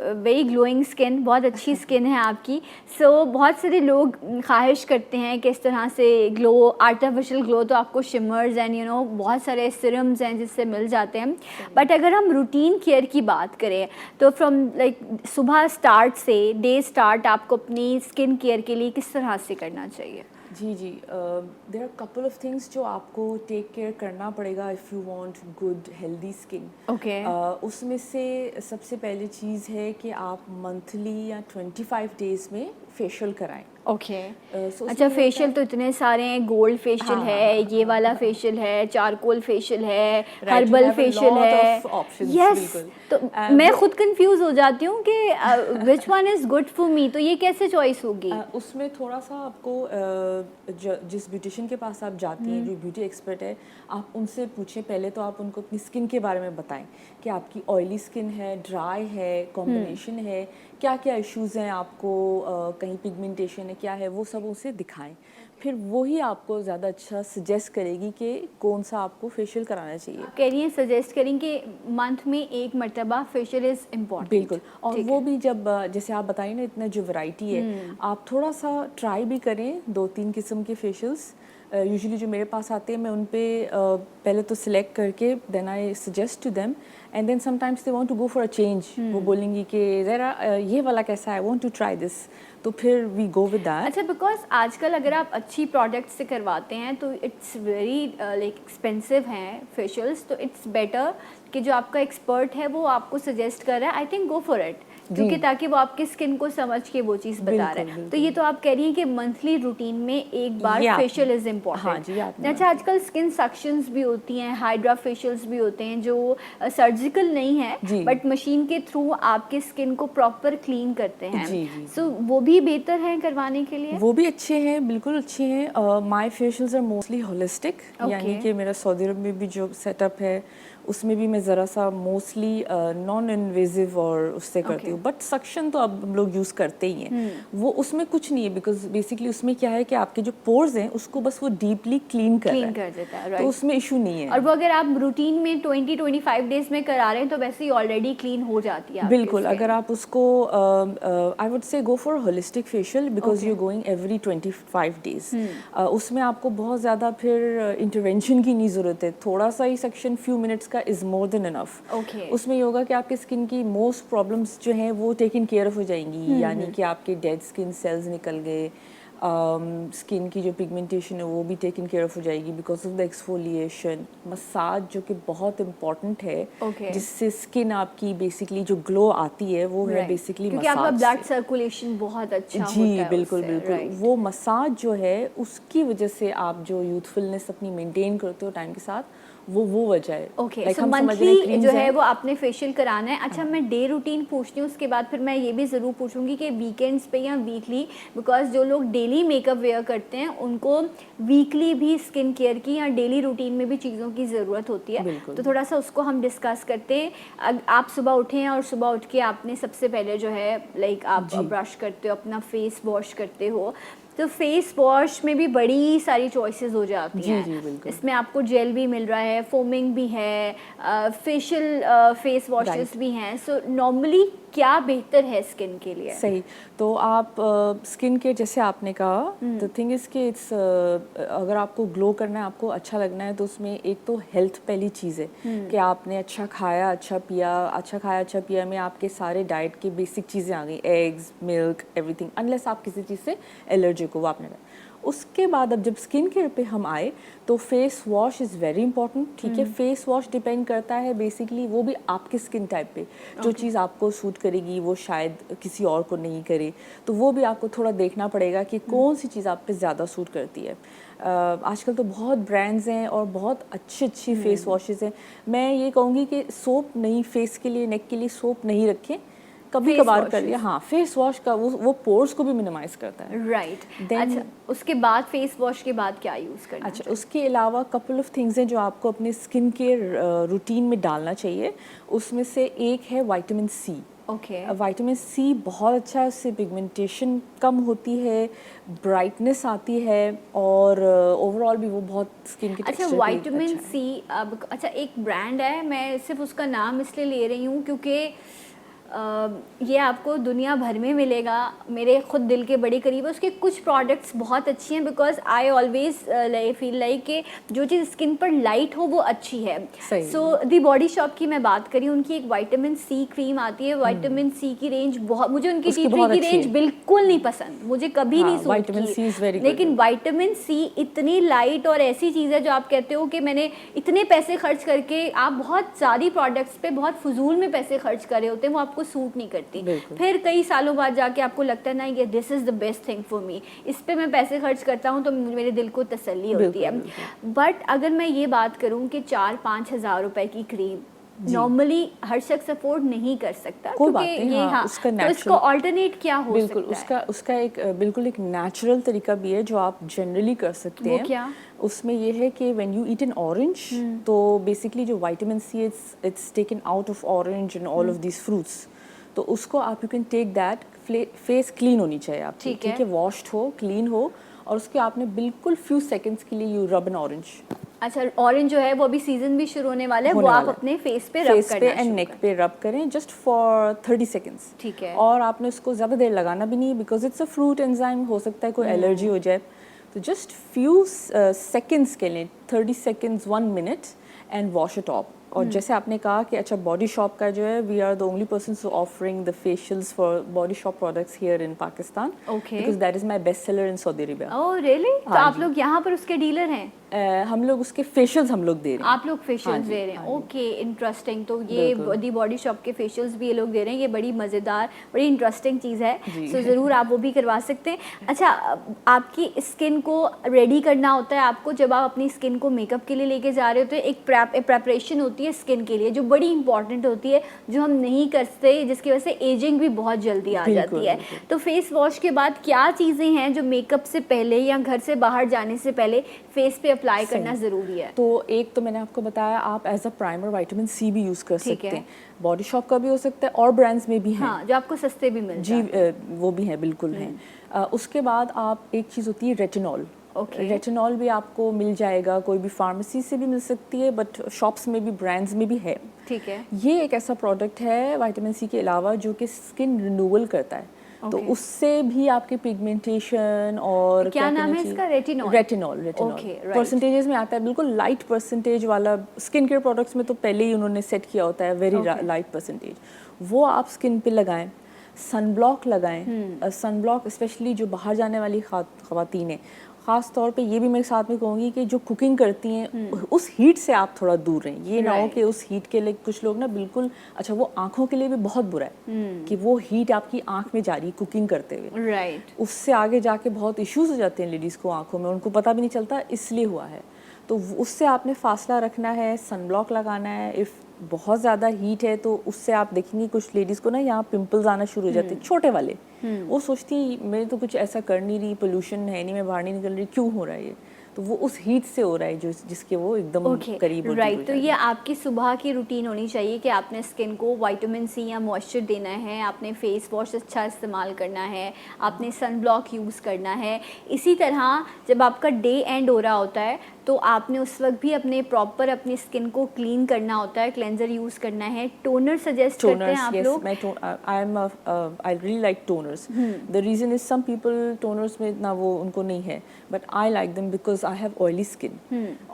वेरी ग्लोइंग स्किन, बहुत अच्छी स्किन है आपकी। सो बहुत सारे लोग ख्वाहिश करते हैं कि इस तरह से ग्लो, आर्टिफिशियल ग्लो तो आपको शिमर्स एंड बहुत सारे सिरम्स हैं जिससे मिल जाते हैं, बट अगर हम रूटीन केयर की बात करें तो फ्रॉम लाइक सुबह स्टार्ट से डे स्टार्ट आपको अपनी स्किन केयर के लिए किस तरह से करना चाहिए? जी there are couple of things जो आपको टेक केयर करना पड़ेगा if you want good healthy skin. Okay. उसमें से सबसे पहली चीज़ है कि आप मंथली या 25 डेज़ में फेशियल कराएं। ओके। अच्छा, फेशियल तो इतने सारे हैं, गोल्ड फेशियल है, ये वाला फेशियल है, चारकोल फेशियल है, हर्बल फेशियल है, यस। तो मैं खुद कंफ्यूज हो जाती हूँ कि which one is good for me, तो ये कैसे चॉइस होगी? उसमें थोड़ा सा आपको जिस ब्यूटिशियन के पास आप जाती हैं, जो ब्यूटी एक्सपर्ट है, आप उनसे पूछें। पहले तो आप उनको अपनी स्किन के बारे में बताएं कि आपकी ऑयली स्किन है, ड्राई है, कॉम्बिनेशन है, क्या क्या इश्यूज़ हैं आपको, कहीं पिगमेंटेशन है, क्या है, वो सब उसे दिखाएं। फिर वही आपको ज़्यादा अच्छा सजेस्ट करेगी कि कौन सा आपको फेशियल कराना चाहिए। कह रही हैं सजेस्ट करें कि मंथ में एक मरतबा फेशियल इज़ इम्पॉर्टेंट। बिल्कुल। और वो भी जब जैसे आप बताइए ना, इतना जो वैरायटी है, आप थोड़ा सा ट्राई भी करें 2-3 किस्म के फेशियल्स। यूजुअली जो मेरे पास आते हैं मैं उन पे पहले तो सिलेक्ट करके then I suggest to them, and then sometimes they want to go for a change. वो बोलेंगी कि ज़रा ये वाला कैसा है, I want to try this, तो फिर वी गो विद दैट। अच्छा, बिकॉज आजकल अगर आप अच्छी प्रोडक्ट से करवाते हैं तो इट्स वेरी लाइक एक्सपेंसिव हैं फेशियल्स, तो इट्स बेटर कि जो आपका एक्सपर्ट है वो आपको सजेस्ट कर रहा है, I think go for it, क्योंकि ताकि वो आपकी स्किन को समझ के वो चीज़ बता रहा है। तो ये तो आप कह रही हैं कि मंथली रूटीन में एक बार फेशियल इज़ इम्पॉर्टेंट। हाँ जी, अच्छा, आजकल स्किन सक्शंस भी होती हैं, हाइड्रा फेशियल्स भी होते हैं जो सर्जिकल नहीं है बट मशीन के थ्रू आपके स्किन को प्रॉपर क्लीन करते हैं। सो वो भी बेहतर है करवाने के लिए? वो भी अच्छे हैं, बिल्कुल अच्छे हैं। My facials are mostly holistic, यानी कि मेरा सऊदी अरब में भी जो सेटअप है उसमें भी मैं ज़रा सा मोस्टली नॉन इन्वेजिव और उससे करती हूँ, बट सक्शन तो अब हम लोग यूज़ करते ही हैं। वो उसमें कुछ नहीं है, बिकॉज बेसिकली उसमें क्या है कि आपके जो पोर्स हैं उसको बस वो डीपली क्लीन कर देता है, तो उसमें इशू नहीं है। और वो अगर आप रूटीन में 20-25 डेज में करा रहे हैं तो वैसे ही ऑलरेडी क्लीन हो जाती है। बिल्कुल, अगर आप उसको I would say go for holistic facial because you going every 25 days. उसमें आपको बहुत ज़्यादा फिर इंटरवेंशन की नहीं ज़रूरत है, थोड़ा सा ही section few minutes is more than enough. उसमें ये होगा कि आपके स्किन की मोस्ट प्रॉब्लम्स जो हैं वो टेकन केयर ऑफ हो जाएंगी, यानी कि आपके डेड स्किन सेल्स निकल गए, स्किन की जो पिगमेंटेशन है वो भी टेकन केयर ऑफ हो जाएगी because of the exfoliation. Massage जो कि बहुत इंपॉर्टेंट है, जिससे स्किन आपकी बेसिकली जो ग्लो आती है वो है बेसिकली क्योंकि आपका ब्लड सर्कुलेशन बहुत अच्छा होता है। जी बिल्कुल बिल्कुल। वो मसाज जो है उसकी वजह से आप जो यूथफुलनेस अपनी मेंटेन करते हो टाइम के साथ, वो वजह है। ओके, सो मंथली जो है वो आपने फेशियल कराना है। अच्छा, मैं डे रूटीन पूछती हूँ, उसके बाद फिर मैं ये भी ज़रूर पूछूंगी कि वीकेंड्स पे या वीकली, बिकॉज जो लोग डेली मेकअप वेयर करते हैं उनको वीकली भी स्किन केयर की या डेली रूटीन में भी चीज़ों की ज़रूरत होती है, तो थोड़ा सा उसको हम डिस्कस करते हैं। आप सुबह उठें और सुबह उठ के आपने सबसे पहले जो है लाइक आप ब्रश करते हो, अपना फेस वॉश करते हो, तो फेस वॉश में भी बड़ी सारी चॉइसेस हो जाती हैं। इसमें आपको जेल भी मिल रहा है, फोमिंग भी है, फेशियल फेस वॉशेस भी हैं। सो नॉर्मली क्या बेहतर है स्किन के लिए? सही, तो आप स्किन केयर जैसे आपने कहा, द थिंग इज़ कि इट्स अगर आपको ग्लो करना है, आपको अच्छा लगना है, तो उसमें एक तो हेल्थ पहली चीज़ है कि आपने अच्छा खाया अच्छा पिया में आपके सारे डाइट की बेसिक चीज़ें आ गई, एग्स, मिल्क, एवरीथिंग, अनलेस आप किसी चीज़ से एलर्जिक हो, वो आपने। उसके बाद अब जब स्किन केयर पे हम आए तो face wash is very important. ठीक है, फेस वॉश डिपेंड करता है बेसिकली वो भी आपके स्किन टाइप पे, जो चीज़ आपको सूट करेगी वो शायद किसी और को नहीं करे, तो वो भी आपको थोड़ा देखना पड़ेगा कि कौन सी चीज़ आप पे ज़्यादा सूट करती है। आजकल तो बहुत ब्रांड्स हैं और बहुत अच्छी फेस वॉशेस हैं। मैं ये कहूँगी कि सोप नहीं, फेस के लिए, नेक के लिए सोप नहीं रखें, कभी Face कभार कर washes. लिया। हाँ, फेस वॉश का वो पोर्स को भी मिनिमाइज करता है। राइट। Then- अच्छा, उसके बाद फेस वॉश के बाद क्या यूज़ करना अच्छा, उसके अलावा कपल ऑफ थिंग्स हैं जो आपको अपने स्किन केयर रूटीन में डालना चाहिए। उसमें से एक है vitamin C. Okay. Vitamin C बहुत अच्छा है, उससे पिगमेंटेशन कम होती है, ब्राइटनेस आती है और ओवरऑल भी वो बहुत स्किन के अच्छा, टेक्सचर के लिए विटामिन अच्छा है। सी अब अच्छा एक ब्रांड है, मैं सिर्फ उसका नाम इसलिए ले रही हूँ क्योंकि ये आपको दुनिया भर में मिलेगा, मेरे खुद दिल के बड़े करीब है। उसके कुछ प्रोडक्ट्स बहुत अच्छी हैं because I always feel like कि जो चीज़ स्किन पर लाइट हो वो अच्छी है। सही। सो दी बॉडी शॉप की मैं बात करी, उनकी एक विटामिन सी क्रीम आती है। विटामिन सी की रेंज बहुत, मुझे उनकी उसकी टी ट्री बहुत की अच्छी रेंज है। बिल्कुल नहीं पसंद, मुझे कभी हाँ, नहीं suit vitamin C is very की। लेकिन good. विटामिन सी इतनी लाइट और ऐसी चीज़ है जो आप कहते हो कि मैंने इतने पैसे खर्च करके, आप बहुत सारी प्रोडक्ट्स पे बहुत फजूल में पैसे खर्च कर रहे होते हैं, वो आपको सूट नहीं करती। बिल्कुल। फिर कई सालों बाद जाके आपको लगता है ना ये this is the best thing for me, इस पे मैं पैसे खर्च करता हूँ तो मेरे दिल को तसल्ली होती है। बट अगर मैं ये बात करूँ कि 4-5 हज़ार रुपए की क्रीम नॉर्मली हर शख्स अफोर्ड नहीं कर सकता, कोई बात क्योंकि नहीं, ये हाँ, उसका तो इसको natural- ऑल्टरनेट क्या हो बिल्कुल सकता है? उसका एक बिल्कुल एक नेचुरल तरीका भी है जो आप जनरली कर सकते वो हैं। क्या? उसमें ये है कि when you eat an orange, तो बेसिकली जो vitamin C it's taken out of orange and all of these fruits, तो उसको आप you can take that, face clean होनी चाहिए आपकी, ठीक है। ठीक है, वॉश्ड हो, क्लीन हो, और उसके आपने बिल्कुल फ्यू सेकंड्स के लिए यू रब एन ऑरेंज। अच्छा, ऑरेंज जो है वो अभी सीजन भी शुरू होने वाला है, वो होने आप वाला है। अपने फेस पे रब फेस करना पे एंड शुरू नेक करें। पे रब करें जस्ट फॉर 30 सेकेंड्स। ठीक है। और आपने उसको ज़्यादा देर लगाना भी नहीं, because it's a fruit enzyme, हो सकता है कोई एलर्जी हो जाए, तो जस्ट फ्यू सेकेंड्स के लिए, 30 seconds, 1 minute, and wash it of. और जैसे आपने कहा कि अच्छा, बॉडी शॉप का जो है, we are the only persons who offering the facials for body shop products here in Pakistan, Okay. Because that is my best seller in Saudi Arabia. Oh really? तो हाँ आप जी। लोग यहाँ पर उसके डीलर हैं? हम लोग उसके फेशियल्स हम लोग दे रहे हैं। आप लोग फेशियल्स हाँ जी, दे रहे हैं? हाँ जी। Okay, interesting. तो ये बिल्कुल। दी बॉडी शॉप के फेशियल्स भी ये लोग दे रहे हैं, ये बड़ी मज़ेदार, बड़ी इंटरेस्टिंग चीज़ है। जी। सो ज़रूर आप वो भी करवा सकते हैं। अच्छा, आपकी स्किन को रेडी करना होता है आपको, जब आप अपनी स्किन को मेकअप के लिए लेके जा रहे हो, तो एक प्रेपरेशन होती है स्किन के लिए जो बड़ी इंपॉर्टेंट होती है, जो हम नहीं करते, जिसकी वजह से एजिंग भी बहुत जल्दी आ बिल्कुल, जाती है। बिल्कुल। तो फेस वॉश के बाद क्या चीज़ें हैं जो मेकअप से पहले या घर से बाहर जाने से पहले फेस पे अप्लाई करना ज़रूरी है? तो एक तो मैंने आपको बताया, आप as a primer vitamin C भी यूज़ कर ठीक सकते है। हैं, बॉडी शॉप का भी हो सकता है और ब्रांड्स में भी हैं। हाँ, जो आपको सस्ते भी मिल जी, जाते हैं। वो भी हैं, बिल्कुल हैं। उसके बाद आप, एक चीज़ होती है रेटिनॉल। Okay. रेटिनॉल भी आपको मिल जाएगा, कोई भी फार्मेसी से भी मिल सकती है, बट शॉप्स में भी, ब्रांड्स में भी है। ठीक है। ये एक ऐसा प्रोडक्ट है विटामिन सी के अलावा जो कि स्किन रिन्यूअल करता है, तो Okay. उससे भी आपके पिगमेंटेशन और क्या नाम है कहना इसका? चाहिए- retinol? Retinol Okay, right. Percentages में आता है, बिल्कुल लाइट परसेंटेज वाला। स्किन केयर प्रोडक्ट्स में तो पहले ही उन्होंने सेट किया होता है वेरी Okay. लाइट परसेंटेज, वो आप स्किन पे लगाएं। सनब्लॉक लगाएं, सनब्लॉक स्पेशली जो बाहर जाने वाली ख़वातीन हैं, ख़ास तौर पे ये भी मैं साथ में कहूँगी कि जो कुकिंग करती हैं, उस हीट से आप थोड़ा दूर रहें। ये ना हो Right. कि उस हीट के लिए कुछ लोग ना बिल्कुल, अच्छा, वो आँखों के लिए भी बहुत बुरा है कि वो हीट आपकी आँख में जा रही है कुकिंग करते हुए, राइट। उससे आगे जाके बहुत इश्यूज हो जाते हैं लेडीज़ को आँखों में, उनको पता भी नहीं चलता इसलिए हुआ है। तो उससे आपने फासला रखना है, सनब्लॉक लगाना है। इफ़ बहुत ज़्यादा हीट है तो उससे आप देखेंगे कुछ लेडीज़ को ना यहाँ पिंपल्स आना शुरू हो जाते हैं, छोटे वाले। वो सोचती है मैं तो कुछ ऐसा कर नहीं रही, पोल्यूशन है नहीं, मैं बाहर नहीं निकल रही, क्यों हो रहा है ये? तो वो उस हीट से हो रहा है जो जिसके वो एकदम ओके, करीब और दूर हो राइट। तो जाए। ये आपकी सुबह की रूटीन होनी चाहिए कि आपने स्किन को विटामिन सी या मॉइस्चर देना है, आपने फेस वॉश अच्छा इस्तेमाल करना है, आपने सन ब्लॉक यूज़ करना है। इसी तरह जब आपका डे एंड हो रहा होता है तो आपने उस वक्त भी अपने प्रॉपर अपनी स्किन को क्लीन करना होता है, क्लेंजर यूज़ करना है। टोनर सजेस्ट करते हैं आप लोग? I really like toners. The reason is some people toners में इतना वो उनको नहीं है, but I like them because I have oily skin.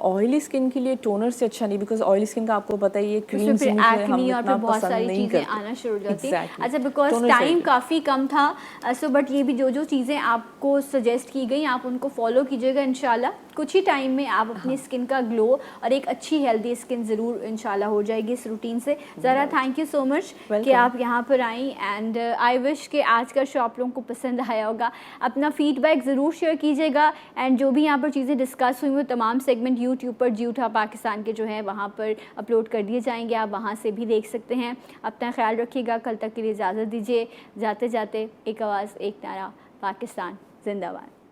Oily skin के लिए toner से अच्छा नहीं, because oily skin का आपको पता ही है उसमें creams फिर हम एक्नी और इतना फिर बहुत पसंद सारी नहीं चीज़ें करते। आना शुरू हो जाती हैं। Exactly. अच्छा, बिकॉज Toner टाइम चाहिए। काफ़ी कम था, सो बट ये भी जो चीज़ें आपको सजेस्ट की गई आप उनको फॉलो कीजिएगा इंशाल्लाह। कुछ ही टाइम में आप अपनी स्किन का ग्लो और एक अच्छी हेल्दी स्किन ज़रूर इंशाल्लाह हो जाएगी इस रूटीन से। ज़रा थैंक यू सो मच कि आप यहाँ पर आई, एंड आई विश कि आज का शो आप लोगों को पसंद आया होगा। अपना फीडबैक ज़रूर शेयर कीजिएगा, एंड जो भी यहाँ पर चीज़ें डिस्कस हुई वो तमाम सेगमेंट यूट्यूब पर जी उठा पाकिस्तान के जो है वहाँ पर अपलोड कर दिए जाएंगे, आप वहाँ से भी देख सकते हैं। अपना ख्याल रखिएगा, कल तक के लिए इजाज़त दीजिए। जाते जाते एक आवाज़ एक नारा, पाकिस्तान जिंदाबाद।